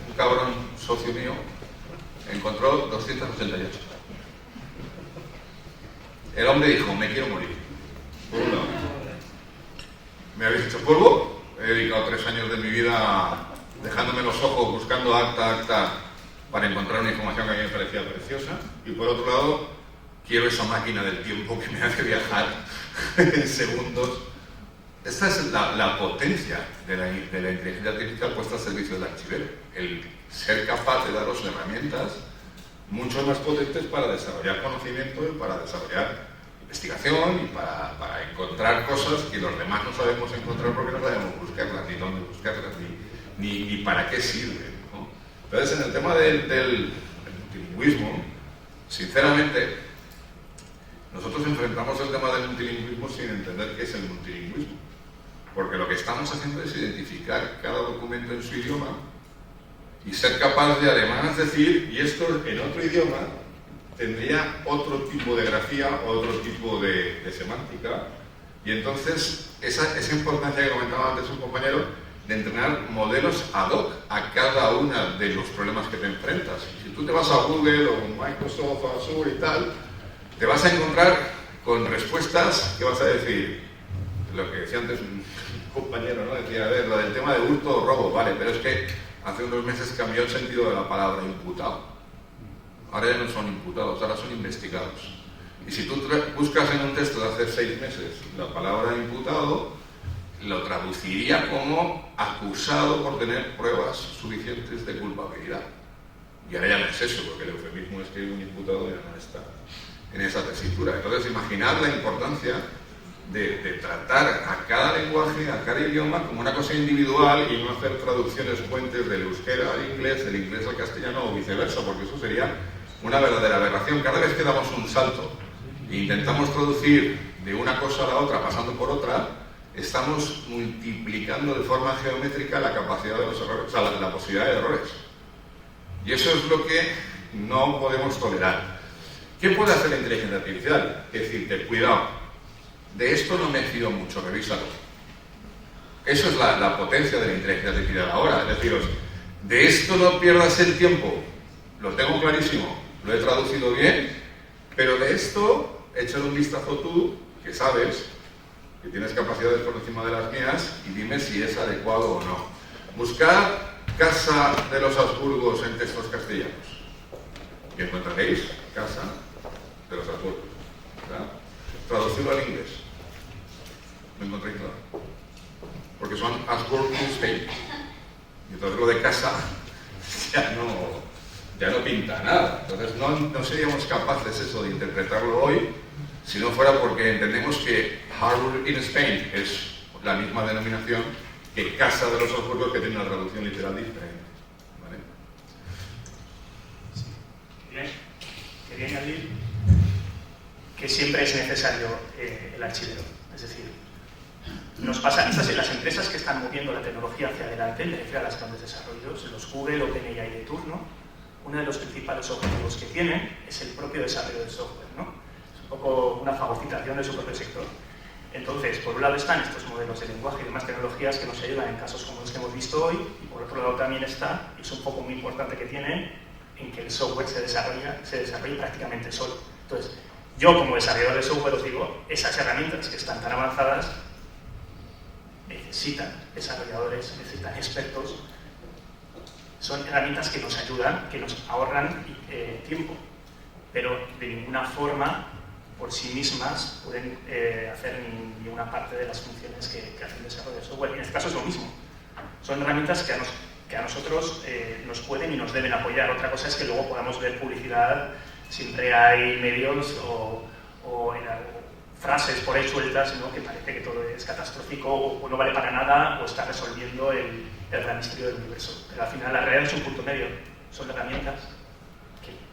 un cabrón socio mío encontró 288. El hombre dijo, me quiero morir. Por un lado, me habéis hecho polvo, he dedicado 3 años de mi vida dejándome los ojos, buscando acta, para encontrar una información que a mí me parecía preciosa. Y por otro lado, quiero esa máquina del tiempo que me hace viajar en segundos. Esta es la potencia de la inteligencia artificial puesta al servicio del archivero. El ser capaz de daros herramientas mucho más potentes para desarrollar conocimiento y para desarrollar investigación y para encontrar cosas que los demás no sabemos encontrar porque no sabemos buscarlas, ni dónde buscarlas, ni para qué sirven, ¿no? Entonces, en el tema del multilingüismo, sinceramente, nosotros enfrentamos el tema del multilingüismo sin entender qué es el multilingüismo. Porque lo que estamos haciendo es identificar cada documento en su idioma y ser capaz de además decir, y esto en otro idioma tendría otro tipo de grafía o otro tipo de semántica. Y entonces esa importancia que comentaba antes un compañero de entrenar modelos ad hoc a cada uno de los problemas que te enfrentas. Si tú te vas a Google o Microsoft o Azure y tal, te vas a encontrar con respuestas que vas a decir, lo que decía antes un compañero, ¿no? Decía, a ver, lo del tema de hurto o robo, vale, pero es que hace unos meses cambió el sentido de la palabra imputado. Ahora ya no son imputados, ahora son investigados. Y si tú buscas en un texto de hace 6 meses la palabra imputado, lo traduciría como acusado por tener pruebas suficientes de culpabilidad. Y ahora ya no es eso, porque el eufemismo es que un imputado ya no está en esa tesitura. Entonces, imaginad la importancia de tratar a cada lenguaje, a cada idioma, como una cosa individual y no hacer traducciones puentes del euskera al inglés, del inglés al castellano o viceversa, porque eso sería una verdadera aberración. Cada vez que damos un salto e intentamos traducir de una cosa a la otra pasando por otra, estamos multiplicando de forma geométrica la capacidad de los errores, o sea, la posibilidad de errores. Y eso es lo que no podemos tolerar. ¿Qué puede hacer la inteligencia artificial? Es decir, cuidado, de esto no me fío mucho, revísalo. Eso es la potencia de la inteligencia artificial ahora. Es deciros, de esto no pierdas el tiempo, lo tengo clarísimo, lo he traducido bien, pero de esto, échale un vistazo tú, que sabes, que tienes capacidades por encima de las mías, y dime si es adecuado o no. Buscar Casa de los Habsburgos en textos castellanos y encontraréis Casa de los Habsburgos, ¿verdad? Traducirlo al inglés, no encontréis nada, porque son Habsburg State, y entonces lo de casa ya no pinta nada. Entonces no seríamos capaces eso de interpretarlo hoy si no fuera porque entendemos que Harbour in Spain es la misma denominación que Casa de los Habsburgos, que tiene una traducción literal diferente, ¿vale? Bien, quería añadir que siempre es necesario el archivero. Es decir, nos pasa en las empresas que están moviendo la tecnología hacia adelante, me refiero a las grandes desarrollos, los Google, OpenAI de turno, uno de los principales objetivos que tienen es el propio desarrollo del software, ¿no? Es un poco una fagocitación de su propio sector. Entonces, por un lado están estos modelos de lenguaje y demás tecnologías que nos ayudan en casos como los que hemos visto hoy, y por otro lado también está, y es un foco muy importante que tienen, en que el software se desarrolle prácticamente solo. Entonces, yo como desarrollador de software os digo, esas herramientas que están tan avanzadas necesitan desarrolladores, necesitan expertos, son herramientas que nos ayudan, que nos ahorran tiempo, pero de ninguna forma por sí mismas pueden hacer ni una parte de las funciones que hace el desarrollo de software. Y en este caso es lo mismo. Son herramientas que a nosotros nos pueden y nos deben apoyar. Otra cosa es que luego podamos ver publicidad, siempre hay medios o frases por ahí sueltas, ¿no? Que parece que todo es catastrófico o no vale para nada o está resolviendo el gran misterio del universo. Pero al final la realidad es un punto medio. Son herramientas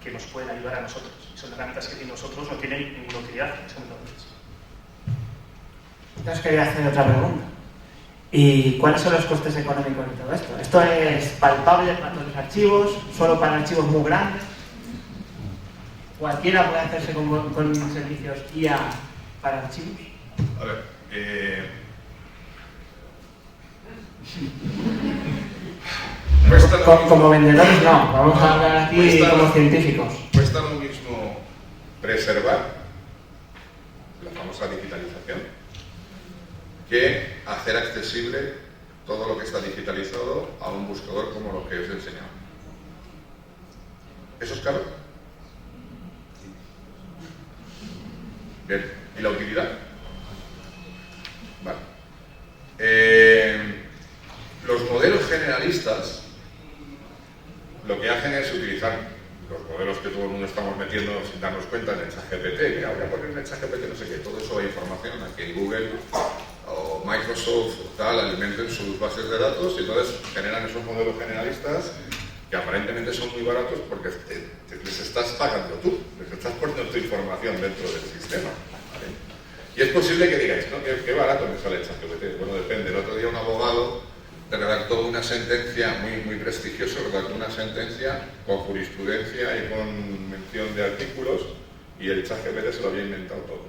que nos pueden ayudar a nosotros. Y son herramientas que nosotros no tienen ninguna utilidad en este momento. Entonces quería hacer otra pregunta. ¿Y cuáles son los costes económicos de todo esto? ¿Esto es palpable para todos los archivos? ¿Solo para archivos muy grandes? ¿Cualquiera puede hacerse con servicios IA para archivos? A ver, como vendedores no, vamos a hablar aquí como científicos. Cuesta lo mismo preservar la famosa digitalización que hacer accesible todo lo que está digitalizado a un buscador como lo que os he enseñado. ¿Eso es caro? Bien, ¿y la utilidad? Vale. Los modelos generalistas lo que hacen es utilizar los modelos que todo el mundo estamos metiendo sin darnos cuenta en el ChatGPT. Mira, voy a poner en el ChatGPT no sé qué, todo eso va información a que Google o Microsoft o tal alimenten sus bases de datos y entonces generan esos modelos generalistas que aparentemente son muy baratos porque les estás pagando tú, les estás poniendo tu información dentro del sistema, ¿vale? Y es posible que digáis, ¿no? ¿Qué barato me sale el ChatGPT? Bueno, depende. El otro día un abogado redactó una sentencia muy prestigiosa, redactó una sentencia con jurisprudencia y con mención de artículos y el ChatGPT se lo había inventado todo.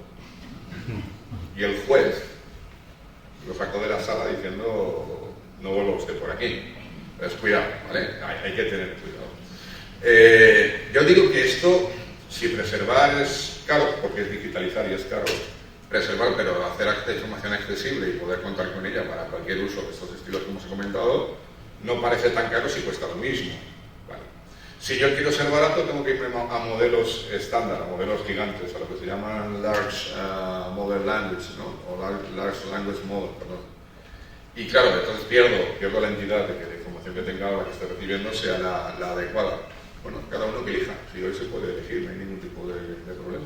Y el juez lo sacó de la sala diciendo no vuelva usted por aquí. Entonces, cuidado, ¿vale? Hay que tener cuidado. Yo digo que esto, si preservar es caro, porque es digitalizar y es caro, preservar, pero hacer información accesible y poder contar con ella para cualquier uso de estos estilos que hemos comentado, no parece tan caro si cuesta lo mismo. ¿Vale? Si yo quiero ser barato, tengo que irme a modelos estándar, a modelos gigantes, a lo que se llaman Large Model Language, ¿no? O Large Language Model, perdón. Y claro, entonces pierdo la entidad de que la información que tenga ahora que esté recibiendo sea la adecuada. Bueno, cada uno que elija. Si hoy se puede elegir, no hay ningún tipo de problema.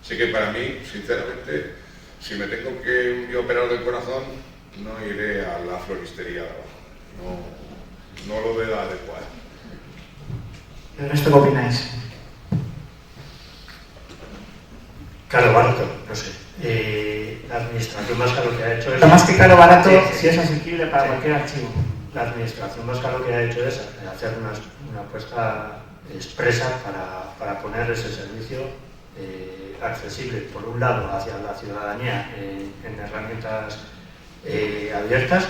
Así que para mí, sinceramente, si me tengo que operar del corazón, no iré a la floristería de abajo. No lo veo adecuado. ¿Y el resto qué opináis? Caro, barato, no sé. La administración vasca lo que ha hecho es... Lo más que caro, barato, Sí. si es asequible para Sí. cualquier archivo. La administración vasca lo que ha hecho es hacer una apuesta expresa para poner ese servicio accesible, por un lado, hacia la ciudadanía en herramientas abiertas,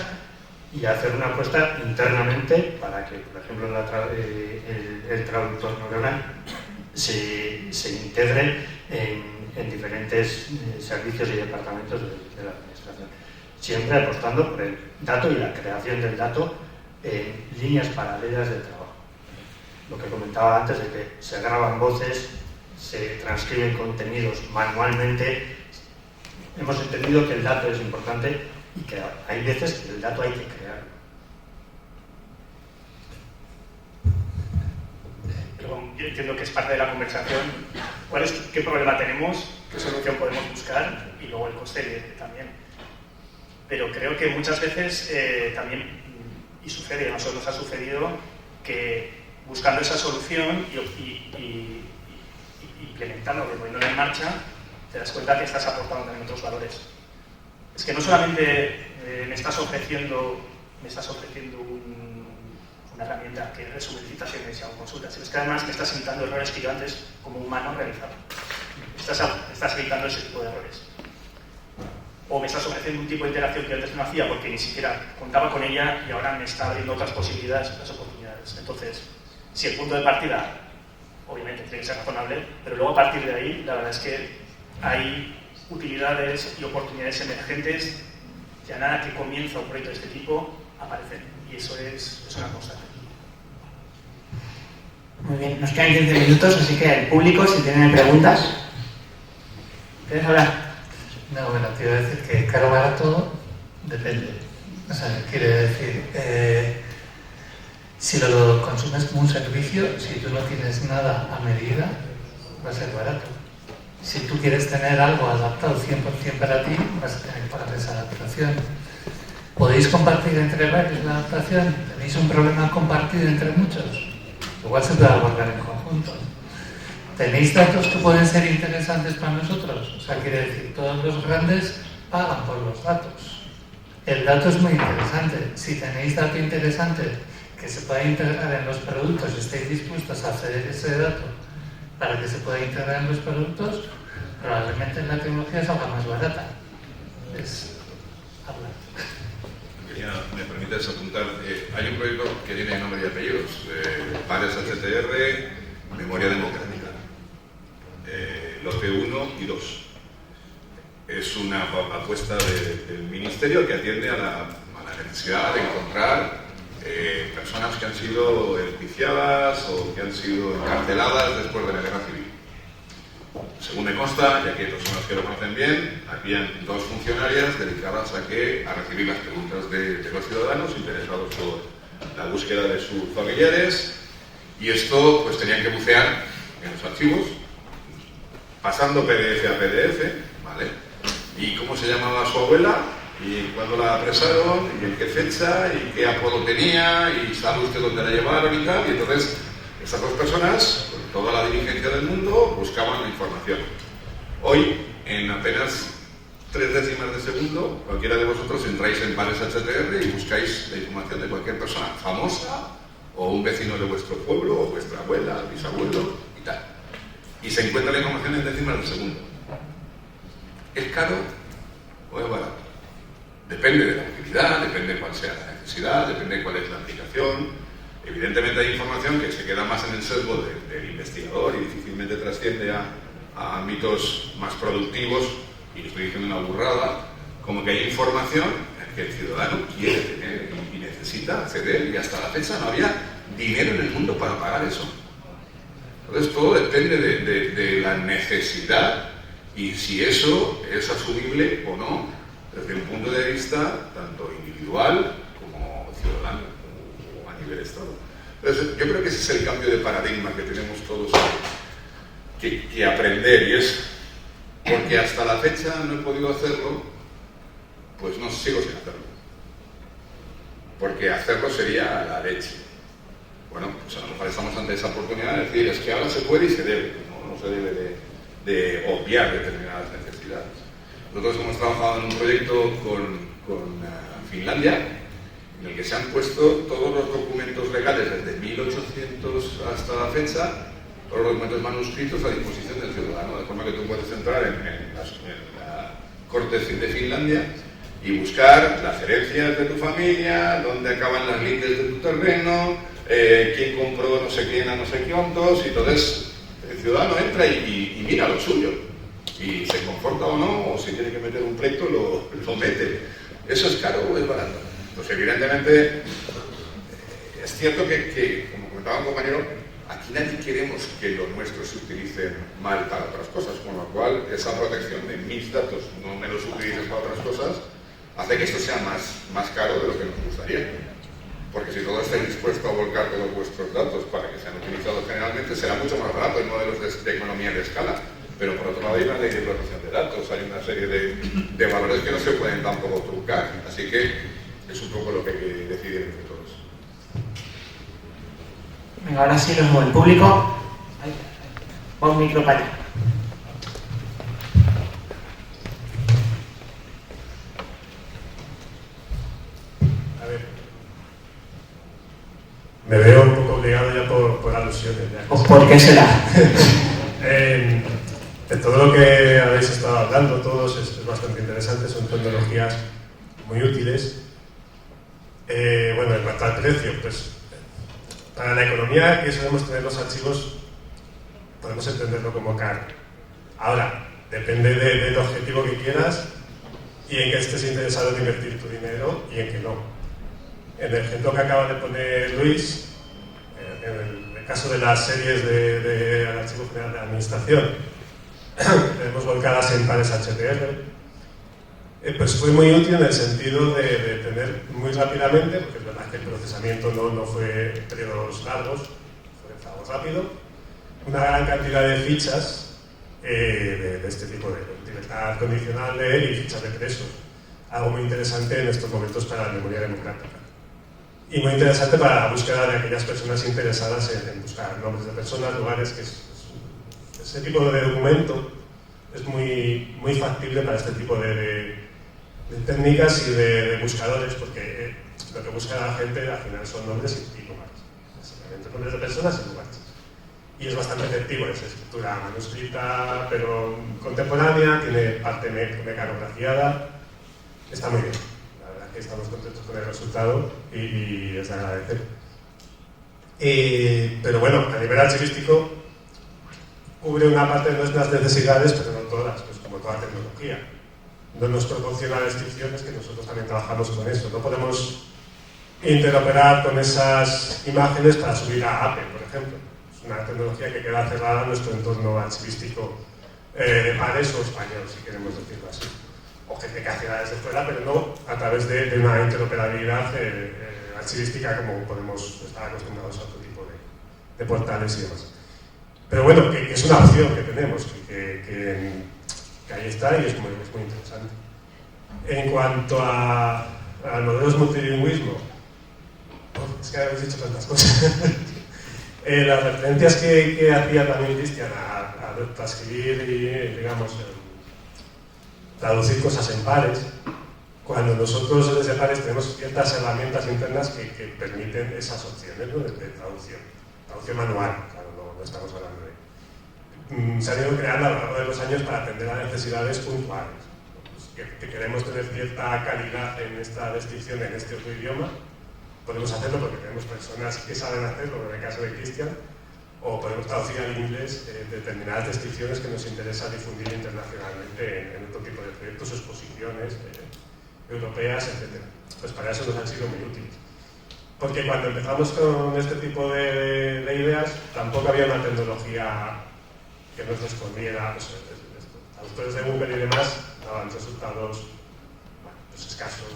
y hacer una apuesta internamente para que, por ejemplo, el traductor neuronal se integre en diferentes servicios y departamentos de la administración. Siempre apostando por el dato y la creación del dato en líneas paralelas del trabajo. Lo que comentaba antes de que se graban voces, se transcriben contenidos manualmente. Hemos entendido que el dato es importante y que hay veces que el dato hay que crearlo. Yo entiendo que es parte de la conversación. ¿Qué problema tenemos? ¿Qué solución podemos buscar? Y luego el coste también. Pero creo que muchas veces también, y sucede, a nosotros nos ha sucedido, que buscando esa solución y implementando, poniéndola en marcha, te das cuenta que estás aportando también otros valores. Es que no solamente me estás ofreciendo una herramienta que resume citaciones y hago consultas, sino que además me estás evitando errores que yo antes, como humano, realizaba. Estás evitando ese tipo de errores. O me estás ofreciendo un tipo de interacción que antes no hacía porque ni siquiera contaba con ella y ahora me está abriendo otras posibilidades, otras oportunidades. Entonces, si el punto de partida, obviamente, tiene que ser razonable, pero luego a partir de ahí, la verdad es que hay utilidades y oportunidades emergentes que a nada que comienza un proyecto de este tipo aparecen. Y eso es una constante. Muy bien, nos quedan 15 minutos, así que el público, si tienen preguntas, ¿quieres hablar? No, bueno, te iba a decir que caro barato depende. O sea, quiere decir, si lo consumes como un servicio, si tú no tienes nada a medida, va a ser barato. Si tú quieres tener algo adaptado 100% para ti, vas a tener que pagar esa adaptación. ¿Podéis compartir entre varios la adaptación? ¿Tenéis un problema compartido entre muchos? Igual se puede abordar en conjunto. ¿Tenéis datos que pueden ser interesantes para nosotros? O sea, quiere decir, todos los grandes pagan por los datos. El dato es muy interesante. Si tenéis dato interesante que se pueda integrar en los productos y estáis dispuestos a acceder a ese dato para que se pueda integrar en los productos, probablemente la tecnología salga más barata. Es hablar. Me permites apuntar, hay un proyecto que tiene nombre y apellidos, Pares HTR, Memoria Democrática, lote 1 y 2. Es una apuesta del Ministerio que atiende a la necesidad de encontrar personas que han sido enjuiciadas o que han sido encarceladas después de la guerra civil. Según me consta, ya que hay personas que lo conocen bien, habían 2 funcionarias dedicadas a recibir las preguntas de los ciudadanos interesados por la búsqueda de sus familiares, y esto pues tenían que bucear en los archivos, pasando PDF a PDF, ¿vale? Y cómo se llamaba su abuela, y cuándo la apresaron, y en qué fecha, y qué apodo tenía, y sabe usted dónde la llevaron y tal, y entonces estas 2 personas, con toda la diligencia del mundo, buscaban la información. Hoy, en apenas 3 décimas de segundo, cualquiera de vosotros entráis en Pares HTR y buscáis la información de cualquier persona famosa, o un vecino de vuestro pueblo, o vuestra abuela, bisabuelo, y tal. Y se encuentra la información en décimas de segundo. ¿Es caro o es barato? Depende de la utilidad, depende de cuál sea la necesidad, depende de cuál es la aplicación. Evidentemente hay información que se queda más en el sesgo del investigador y difícilmente trasciende a ámbitos más productivos, y estoy diciendo una burrada, como que hay información que el ciudadano quiere tener y necesita acceder, y hasta la fecha no había dinero en el mundo para pagar eso. Entonces todo depende de la necesidad y si eso es asumible o no desde un punto de vista tanto individual como ciudadano o a nivel Estado. Entonces yo creo que ese es el cambio de paradigma que tenemos todos que aprender, y es porque hasta la fecha no he podido hacerlo, pues no sigo sin hacerlo, porque hacerlo sería la leche. Bueno, pues a lo mejor estamos ante esa oportunidad de decir, es que ahora se puede y se debe, no se debe de obviar determinadas necesidades. Nosotros hemos trabajado en un proyecto con Finlandia, en el que se han puesto todos los documentos legales desde 1800 hasta la fecha, todos los documentos manuscritos a disposición del ciudadano, de forma que tú puedes entrar en la corte de Finlandia y buscar las herencias de tu familia, dónde acaban las lindes de tu terreno, quién compró no sé quién a no sé cuántos, y entonces el ciudadano entra y mira lo suyo, y se conforta o no, o si tiene que meter un pleito lo mete. ¿Eso es caro o es barato? Pues evidentemente es cierto que, como comentaba un compañero, aquí nadie queremos que lo nuestro se utilice mal para otras cosas, con lo cual esa protección de mis datos no me los utilices para otras cosas hace que esto sea más caro de lo que nos gustaría. Porque si todos estáis dispuestos a volcar todos vuestros datos para que sean utilizados generalmente, será mucho más barato en modelos de economía de escala. Pero por otro lado hay una ley de protección de datos, hay una serie de valores que no se pueden tampoco trucar. Así que es un poco lo que hay que decidir entre todos. Venga, ahora sí nos mueve el público. Va un micro para allá. A ver, me veo un poco obligado ya por alusiones. Ya. ¿Por qué será? De todo lo que habéis estado hablando, todos es bastante interesante, son tecnologías muy útiles. Bueno, en cuanto al precio, pues para la economía que solemos tener los archivos, podemos entenderlo como caro. Ahora, depende del objetivo que quieras y en que estés interesado en invertir tu dinero y en que no. En el ejemplo que acaba de poner Luis, en el caso de las series del Archivo General de la Administración, tenemos volcadas en pares HTML, pues fue muy útil en el sentido de tener muy rápidamente, porque es verdad que el procesamiento no fue en periodos largos, fue algo rápido, una gran cantidad de fichas de este tipo de libertad condicional y fichas de presos. Algo muy interesante en estos momentos para la memoria democrática. Y muy interesante para la búsqueda de aquellas personas interesadas en buscar nombres de personas, lugares, que ese tipo de documento es muy factible para este tipo de técnicas y de buscadores, porque lo que busca la gente al final son nombres y lugares, básicamente nombres de personas y lugares. Y es bastante efectivo, es escritura manuscrita, pero contemporánea, tiene parte mecanografiada, está muy bien. La verdad es que estamos contentos con el resultado y es de agradecer. Pero bueno, a nivel archivístico cubre una parte de nuestras necesidades, pero no todas, pues como toda tecnología. No nos proporciona restricciones, que nosotros también trabajamos con eso. No podemos interoperar con esas imágenes para subir a Apple, por ejemplo. Es una tecnología que queda cerrada en nuestro entorno archivístico de pares o español, si queremos decirlo así. O gente que acceda desde fuera, pero no a través de una interoperabilidad archivística como podemos estar acostumbrados a otro tipo de portales y demás. Pero bueno, que es una opción que tenemos, que ahí está y es muy interesante. En cuanto a modelos multilingüismo, es que habéis dicho tantas cosas. Las referencias que hacía también Cristian a transcribir y, digamos, traducir cosas en pares, cuando nosotros desde pares tenemos ciertas herramientas internas que permiten esas opciones, ¿no? de traducción manual, claro, no estamos hablando de... Se han ido creando a lo largo de los años para atender a necesidades puntuales. Pues que queremos tener cierta calidad en esta descripción en este otro idioma, podemos hacerlo porque tenemos personas que saben hacerlo, en el caso de Cristian, o podemos traducir al inglés determinadas descripciones que nos interesa difundir internacionalmente en otro tipo de proyectos, exposiciones europeas, etc. Pues para eso nos han sido muy útiles. Porque cuando empezamos con este tipo de ideas, tampoco había una tecnología que nos respondiera, pues, traductores de Google y demás daban resultados pues escasos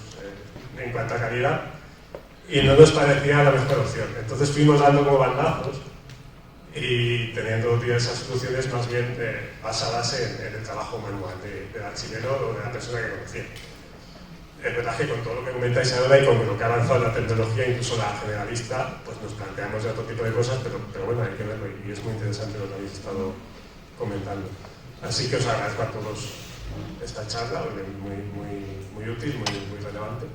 en cuanto a calidad y no nos parecía la mejor opción. Entonces fuimos dando como bandazos y teniendo diversas soluciones más bien basadas en el trabajo manual del archivero o de la persona que conocía. Es verdad que con todo lo que comentáis ahora y con lo que ha avanzado la tecnología, incluso la generalista, pues nos planteamos ya otro tipo de cosas, pero bueno, hay que verlo y es muy interesante lo que habéis estado comentando. Así que os agradezco a todos esta charla, muy útil, muy relevante.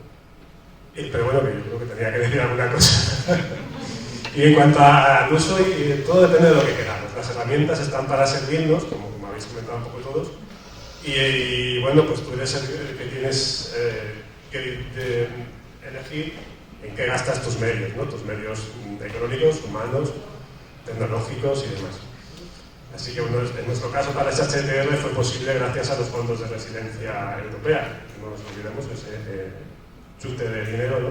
Pero bueno, que yo creo que tenía que decir alguna cosa. Y en cuanto al uso, todo depende de lo que queramos. Las herramientas están para servirnos, como habéis comentado un poco todos, y bueno, pues tú eres el que tienes que elegir en qué gastas tus medios, ¿no? Tus medios económicos, humanos, tecnológicos y demás. Así que bueno, en nuestro caso para SHTR fue posible gracias a los fondos de resiliencia europea. No nos olvidemos ese chute de dinero, ¿no?,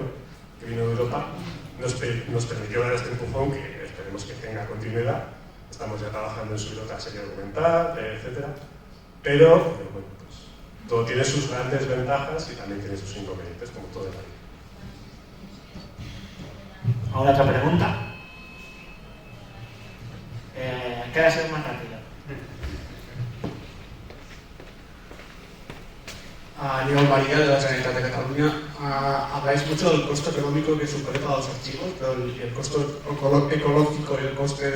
que vino de Europa. Nos permitió dar este empujón que esperemos que tenga continuidad. Estamos ya trabajando en subir otra serie documental, etc. Pero bueno, pues, todo tiene sus grandes ventajas y también tiene sus inconvenientes, como todo en la vida. ¿Ahora otra pregunta? Queda ser más rápido. Aníbal María, de la Generalitat de Cataluña. Habláis mucho del costo económico que supone para los archivos, pero el costo ecológico y el coste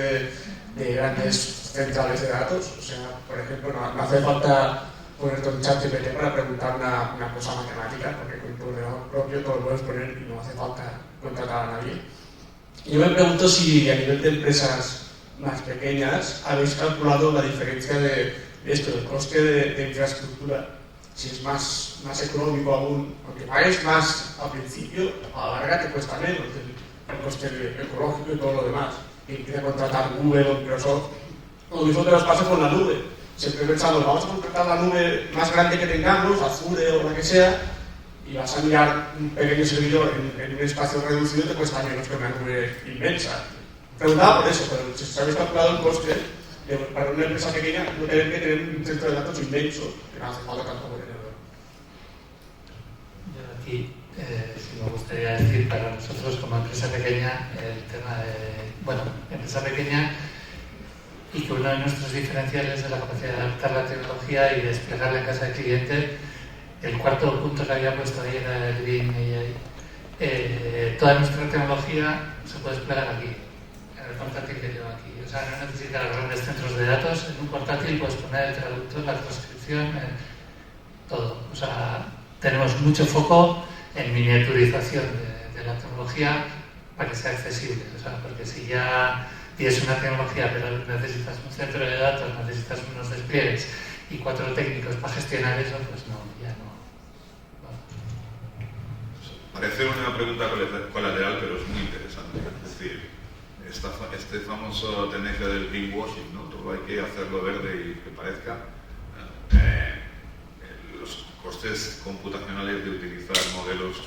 de grandes centrales de datos. O sea, por ejemplo, no hace falta ponerte un chat GPT para preguntar una cosa matemática, porque con tu ordenador propio todo lo puedes poner y no hace falta contratar a nadie. Yo me pregunto si a nivel de empresas más pequeñas habéis calculado la diferencia de esto, del coste de infraestructura. Si es más económico aún, aunque pagues más al principio, a la larga te cuesta menos el coste ecológico y todo lo demás. Y empieza a contratar Google o Microsoft. Lo mismo que nos pasa con la nube. Siempre pensamos, vamos a contratar la nube más grande que tengamos, Azure o la que sea, y vas a mirar un pequeño servidor en un espacio reducido, te cuesta menos que una nube inmensa. Preguntaba por eso, pero si habéis calculado el coste, para una empresa pequeña no tener que tener un centro de datos inmenso, que no hace falta tanto por dinero. Yo aquí sí me gustaría decir, para nosotros como empresa pequeña, el tema de, bueno, empresa pequeña, y que uno de nuestros diferenciales es la capacidad de adaptar la tecnología y desplegarla en casa del cliente. El cuarto punto que había puesto ahí era el BIM AI. Toda nuestra tecnología se puede desplegar aquí, en el portátil que llevo aquí. O sea, no necesitas grandes centros de datos. En un portátil puedes poner el traductor, la transcripción, todo. O sea, tenemos mucho foco en miniaturización de la tecnología para que sea accesible. O sea, porque si ya tienes una tecnología pero necesitas un centro de datos, necesitas unos despliegues y 4 técnicos para gestionar eso, pues no, ya no. Parece una pregunta colateral, pero es muy interesante. Es decir, este famoso tendencia del greenwashing, ¿no? Todo hay que hacerlo verde y que parezca. Los costes computacionales de utilizar modelos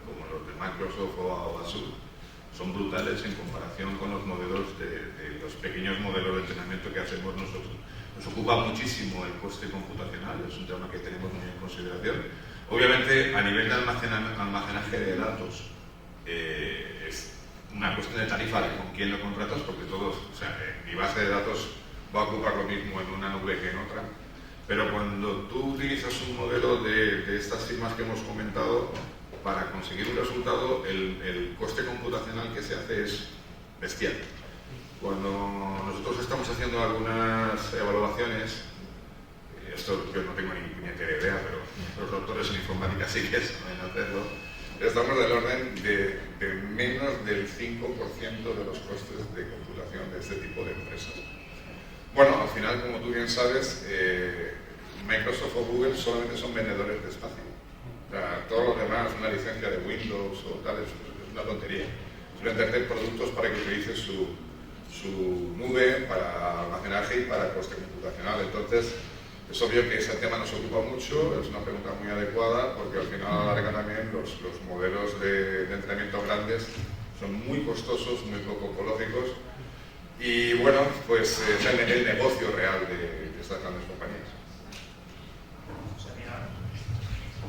como los de Microsoft o Azure son brutales en comparación con los modelos de los pequeños modelos de entrenamiento que hacemos nosotros. Nos ocupa muchísimo el coste computacional, es un tema que tenemos muy en consideración. Obviamente, a nivel de almacenaje de datos, es una cuestión de tarifa de con quién lo contratas, porque todos, o sea, mi base de datos va a ocupar lo mismo en una nube que en otra. Pero cuando tú utilizas un modelo de estas firmas que hemos comentado, para conseguir un resultado, el coste computacional que se hace es bestial. Cuando nosotros estamos haciendo algunas evaluaciones, esto yo no tengo ni puñetera idea, pero los doctores en informática sí que saben hacerlo, estamos del orden de menos del 5% de los costes de computación de este tipo de empresas. Bueno, al final, como tú bien sabes, Microsoft o Google solamente son vendedores de espacio. O sea, todo lo demás, una licencia de Windows o tal, es una tontería. Es venderte productos para que utilices su nube para almacenaje y para coste computacional. Entonces, es obvio que ese tema nos ocupa mucho, es una pregunta muy adecuada, porque al final a la larga también los modelos de entrenamiento grandes son muy costosos, muy poco ecológicos, y bueno, pues es el negocio real de estas grandes compañías.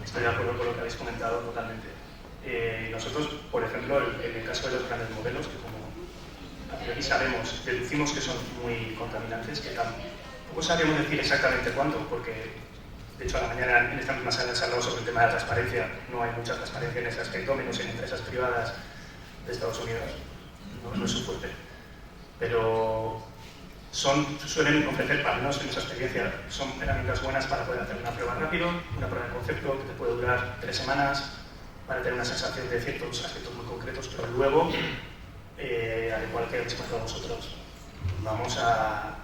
Estoy de acuerdo con lo que habéis comentado totalmente. Nosotros, por ejemplo, en el caso de los grandes modelos, que como a priori sabemos, deducimos que son muy contaminantes, que tampoco sabríamos decir exactamente cuánto, porque de hecho a la mañana en esta misma sala se ha hablado sobre el tema de la transparencia. No hay mucha transparencia en ese aspecto, menos en empresas privadas de Estados Unidos. No es su fuerte. Pero suelen ofrecer, al menos en nuestra experiencia, son herramientas buenas para poder hacer una prueba rápido, una prueba de concepto que te puede durar 3 semanas, para tener una sensación de ciertos aspectos muy concretos, pero luego, al igual que habéis comentado vosotros, vamos a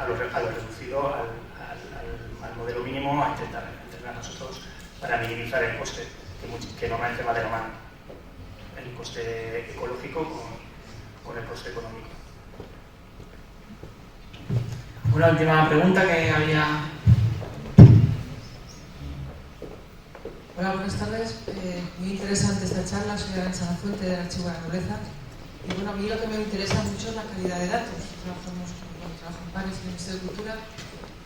lo reducido, al modelo mínimo, a intentar entrenar nosotros para minimizar el coste, que normalmente va de la mano, el coste ecológico con el coste económico. Una última pregunta que había. Hola, buenas tardes. Muy interesante esta charla. Soy Arantxa Lafuente del Archivo de la Nobleza. Y bueno, a mí lo que me interesa mucho es la calidad de datos. Trabajo en varios Ministerio de Cultura.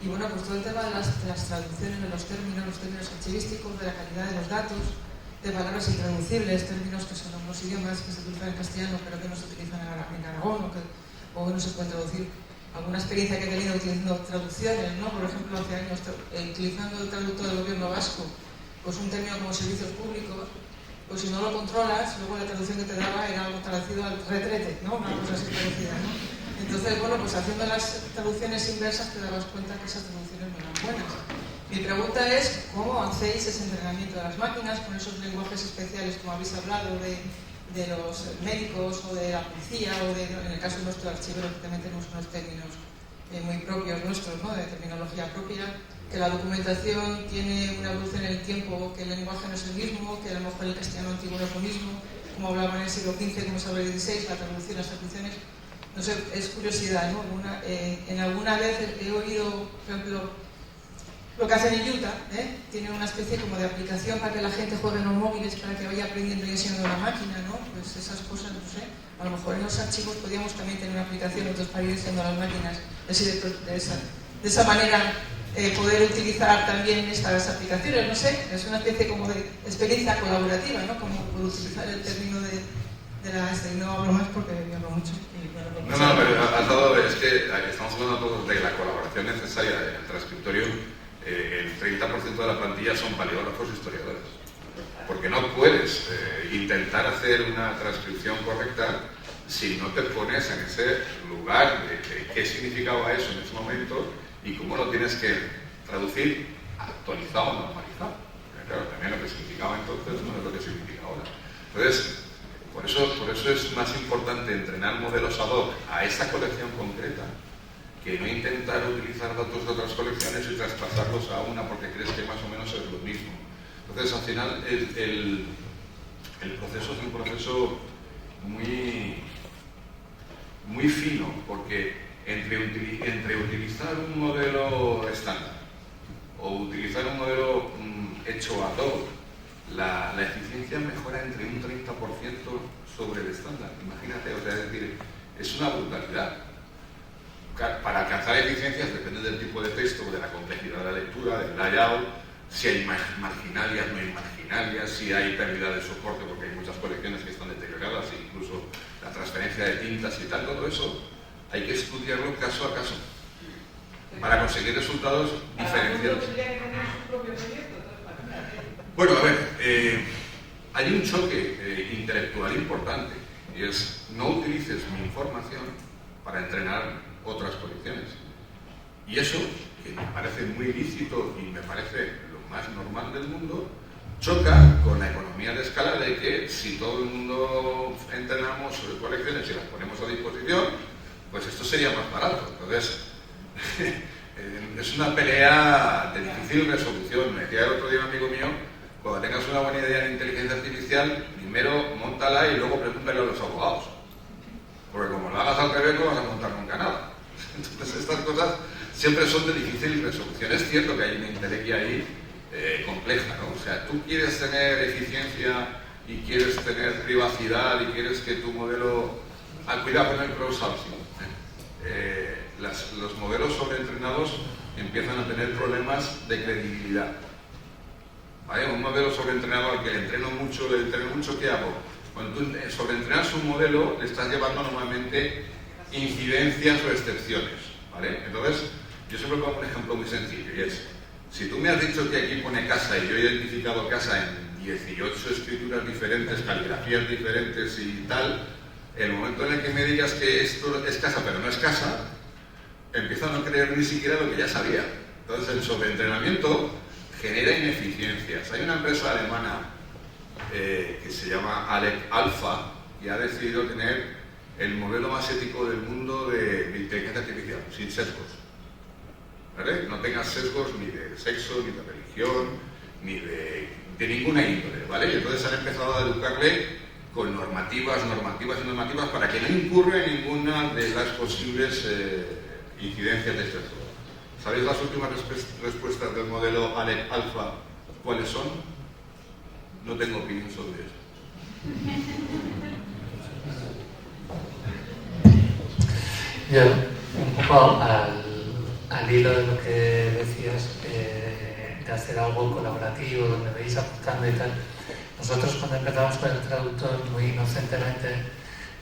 Y bueno, pues todo el tema de las traducciones de los términos archivísticos, de la calidad de los datos, de palabras intraducibles, términos que son unos idiomas que se utilizan en castellano pero que no se utilizan en Aragón o que no se pueden traducir. Alguna experiencia que he tenido utilizando traducciones, ¿no? Por ejemplo, hace años utilizando el traductor del gobierno vasco, pues un término como servicios públicos, pues si no lo controlas, luego la traducción que te daba era algo traducido al retrete, ¿no? Una cosa así parecida, ¿no? Entonces, bueno, pues haciendo las traducciones inversas te dabas cuenta que esas traducciones no eran buenas. Mi pregunta es, ¿cómo hacéis ese entrenamiento de las máquinas con esos lenguajes especiales, como habéis hablado, de los médicos o de la policía o en el caso de nuestro archivero, que también tenemos unos términos muy propios nuestros, ¿no? De terminología propia, que la documentación tiene una evolución en el tiempo, que el lenguaje no es el mismo, que a lo mejor el castellano antiguo no es lo mismo, como hablaban en el siglo XV, como se habla en el XVI, la traducción, las traducciones, no sé, es curiosidad, ¿no? En alguna vez he oído, por ejemplo, lo que hacen en Utah, tienen una especie como de aplicación para que la gente juegue en los móviles, para que vaya aprendiendo y enseñando la máquina, ¿no? Pues esas cosas, no sé, a lo mejor en los archivos podríamos también tener una aplicación nosotros para ir enseñando las máquinas, de esa manera poder utilizar también estas aplicaciones, no sé, es una especie como de experiencia colaborativa, ¿no? Como puedo utilizar el término de la... no hablo más porque hablo mucho. No, pero has dado, es que estamos hablando todos de la colaboración necesaria del transcriptorio. El 30% de la plantilla son paleógrafos e historiadores. Porque no puedes intentar hacer una transcripción correcta si no te pones en ese lugar de qué significaba eso en ese momento y cómo lo tienes que traducir actualizado o normalizado. Claro, también lo que significaba entonces no es lo que significa ahora. Entonces, por eso es más importante entrenar modelos ad hoc a esta colección concreta que no intentar utilizar datos de otras colecciones y traspasarlos a una porque crees que más o menos es lo mismo. Entonces, al final, el proceso es un proceso muy fino, porque entre utilizar un modelo estándar o utilizar un modelo hecho ad hoc, la eficiencia mejora entre un 30% sobre el estándar. Imagínate, o sea, es decir, es una brutalidad. Para alcanzar eficiencias depende del tipo de texto, de la complejidad de la lectura, del layout, si hay marginalias, no hay marginalias, si hay pérdida de soporte porque hay muchas colecciones que están deterioradas, incluso la transferencia de tintas y tal, todo eso hay que estudiarlo caso a caso para conseguir resultados diferenciados. Bueno, a ver, hay un choque intelectual importante y es no utilices mi información para entrenar otras colecciones. Y eso, que me parece muy lícito y me parece lo más normal del mundo, choca con la economía de escala de que si todo el mundo entrenamos sobre colecciones y las ponemos a disposición, pues esto sería más barato. Entonces, es una pelea de difícil resolución. Me decía el otro día un amigo mío, cuando tengas una buena idea de inteligencia artificial, primero móntala y luego pregúntale a los abogados. Porque como lo hagas al revés, no vas a montar nunca nada. Entonces estas cosas siempre son de difícil resolución. Es cierto que hay una inteligencia ahí compleja, ¿no? O sea, tú quieres tener eficiencia y quieres tener privacidad y quieres que tu modelo... cuidado con el cross-housing. Los modelos sobreentrenados empiezan a tener problemas de credibilidad. ¿Vale? Un modelo sobreentrenado al que le entreno mucho, ¿qué hago? Cuando tú sobreentrenas un modelo, le estás llevando normalmente incidencias o excepciones, ¿vale? Entonces, yo siempre pongo un ejemplo muy sencillo y es, si tú me has dicho que aquí pone casa y yo he identificado casa en 18 escrituras diferentes, caligrafías diferentes y tal, el momento en el que me digas que esto es casa pero no es casa, empiezo a no creer ni siquiera lo que ya sabía. Entonces el sobreentrenamiento genera ineficiencias. Hay una empresa alemana que se llama Aleph Alpha y ha decidido tener el modelo más ético del mundo de inteligencia artificial, sin sesgos. ¿Vale? No tengas sesgos ni de sexo, ni de religión, ni de ninguna índole, ¿vale? Y entonces han empezado a educarle con normativas para que no incurra en ninguna de las posibles incidencias de este tipo. ¿Sabéis las últimas respuestas del modelo Aleph Alpha cuáles son? No tengo opinión sobre eso. Yo, un poco al hilo de lo que decías, de hacer algo colaborativo, donde veis apuntando y tal, nosotros cuando empezamos con el traductor, muy inocentemente,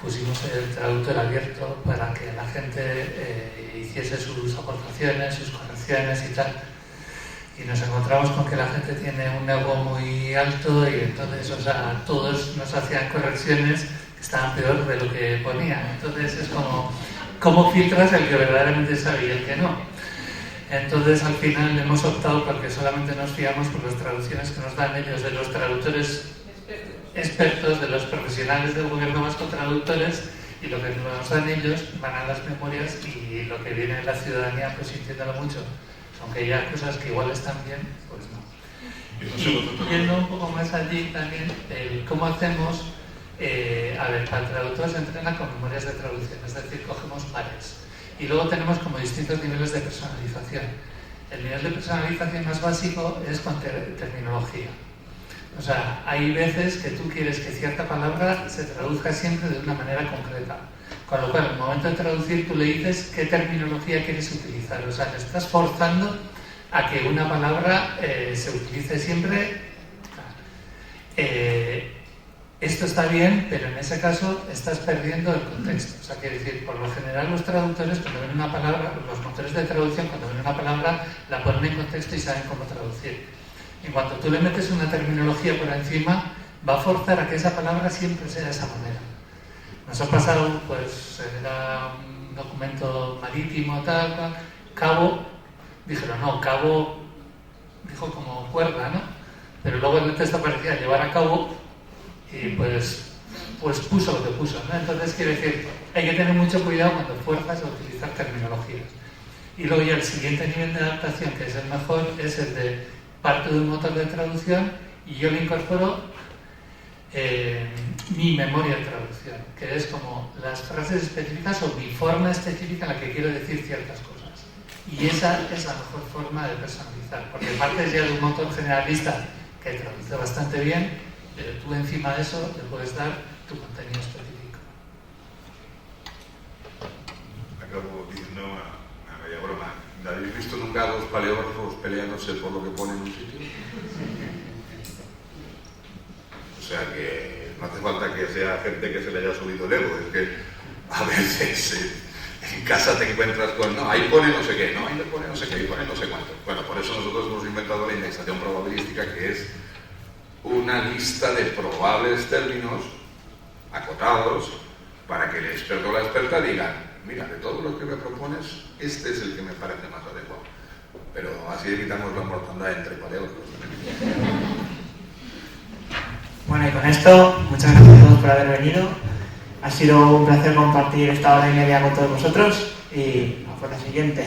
pusimos el traductor abierto para que la gente hiciese sus aportaciones, sus correcciones y tal. Y nos encontramos con que la gente tiene un ego muy alto y entonces, o sea, todos nos hacían correcciones que estaban peor de lo que ponían. Entonces es como, ¿cómo filtras el que verdaderamente sabe y el que no? Entonces al final hemos optado porque solamente nos fiamos por las traducciones que nos dan ellos, de los traductores expertos, de los profesionales del gobierno vasco traductores, y lo que nos dan ellos van a las memorias y lo que viene de la ciudadanía pues sintiéndolo mucho. Aunque haya cosas que igual están bien, pues no. Y yendo un poco más allí también, ¿cómo hacemos? A ver, para el traductor se entrena con memorias de traducción, es decir, cogemos pares. Y luego tenemos como distintos niveles de personalización. El nivel de personalización más básico es con terminología. O sea, hay veces que tú quieres que cierta palabra se traduzca siempre de una manera concreta. Con lo cual, en el momento de traducir, tú le dices qué terminología quieres utilizar. O sea, te estás forzando a que una palabra se utilice siempre. Esto está bien, pero en ese caso estás perdiendo el contexto. O sea, quiere decir, por lo general los traductores, cuando ven una palabra, los motores de traducción, cuando ven una palabra, la ponen en contexto y saben cómo traducir. En cuanto tú le metes una terminología por encima, va a forzar a que esa palabra siempre sea de esa manera. Nos ha pasado, pues, era un documento marítimo, tal, cabo, dijeron, no, cabo, dijo como cuerda, ¿no? Pero luego en el texto aparecía llevar a cabo y pues puso lo que puso, ¿no? Entonces, quiere decir, hay que tener mucho cuidado cuando fuerzas a utilizar terminologías. Y luego ya el siguiente nivel de adaptación, que es el mejor, es el de parte de un motor de traducción y yo le incorporo mi memoria de traducción, que es como las frases específicas o mi forma específica en la que quiero decir ciertas cosas. Y esa es la mejor forma de personalizar, porque partes ya de un motor generalista que traduce bastante bien, pero tú encima de eso le puedes dar tu contenido específico. Acabo diciendo una media broma. ¿Habéis visto nunca a dos paleógrafos peleándose por lo que ponen en un sitio? O sea que no hace falta que sea gente que se le haya subido el ego, es que a veces en casa te encuentras con, no, ahí pone no sé qué, no, ahí le pone no sé qué, ahí pone no sé cuánto. Bueno, por eso nosotros hemos inventado la indexación probabilística, que es una lista de probables términos acotados para que el experto o la experta digan, mira, de todos los que me propones, este es el que me parece más adecuado. Pero así evitamos la mortandad entre paleógrafos. Bueno, y con esto, muchas gracias a todos por haber venido. Ha sido un placer compartir esta hora y media con todos vosotros y hasta la siguiente.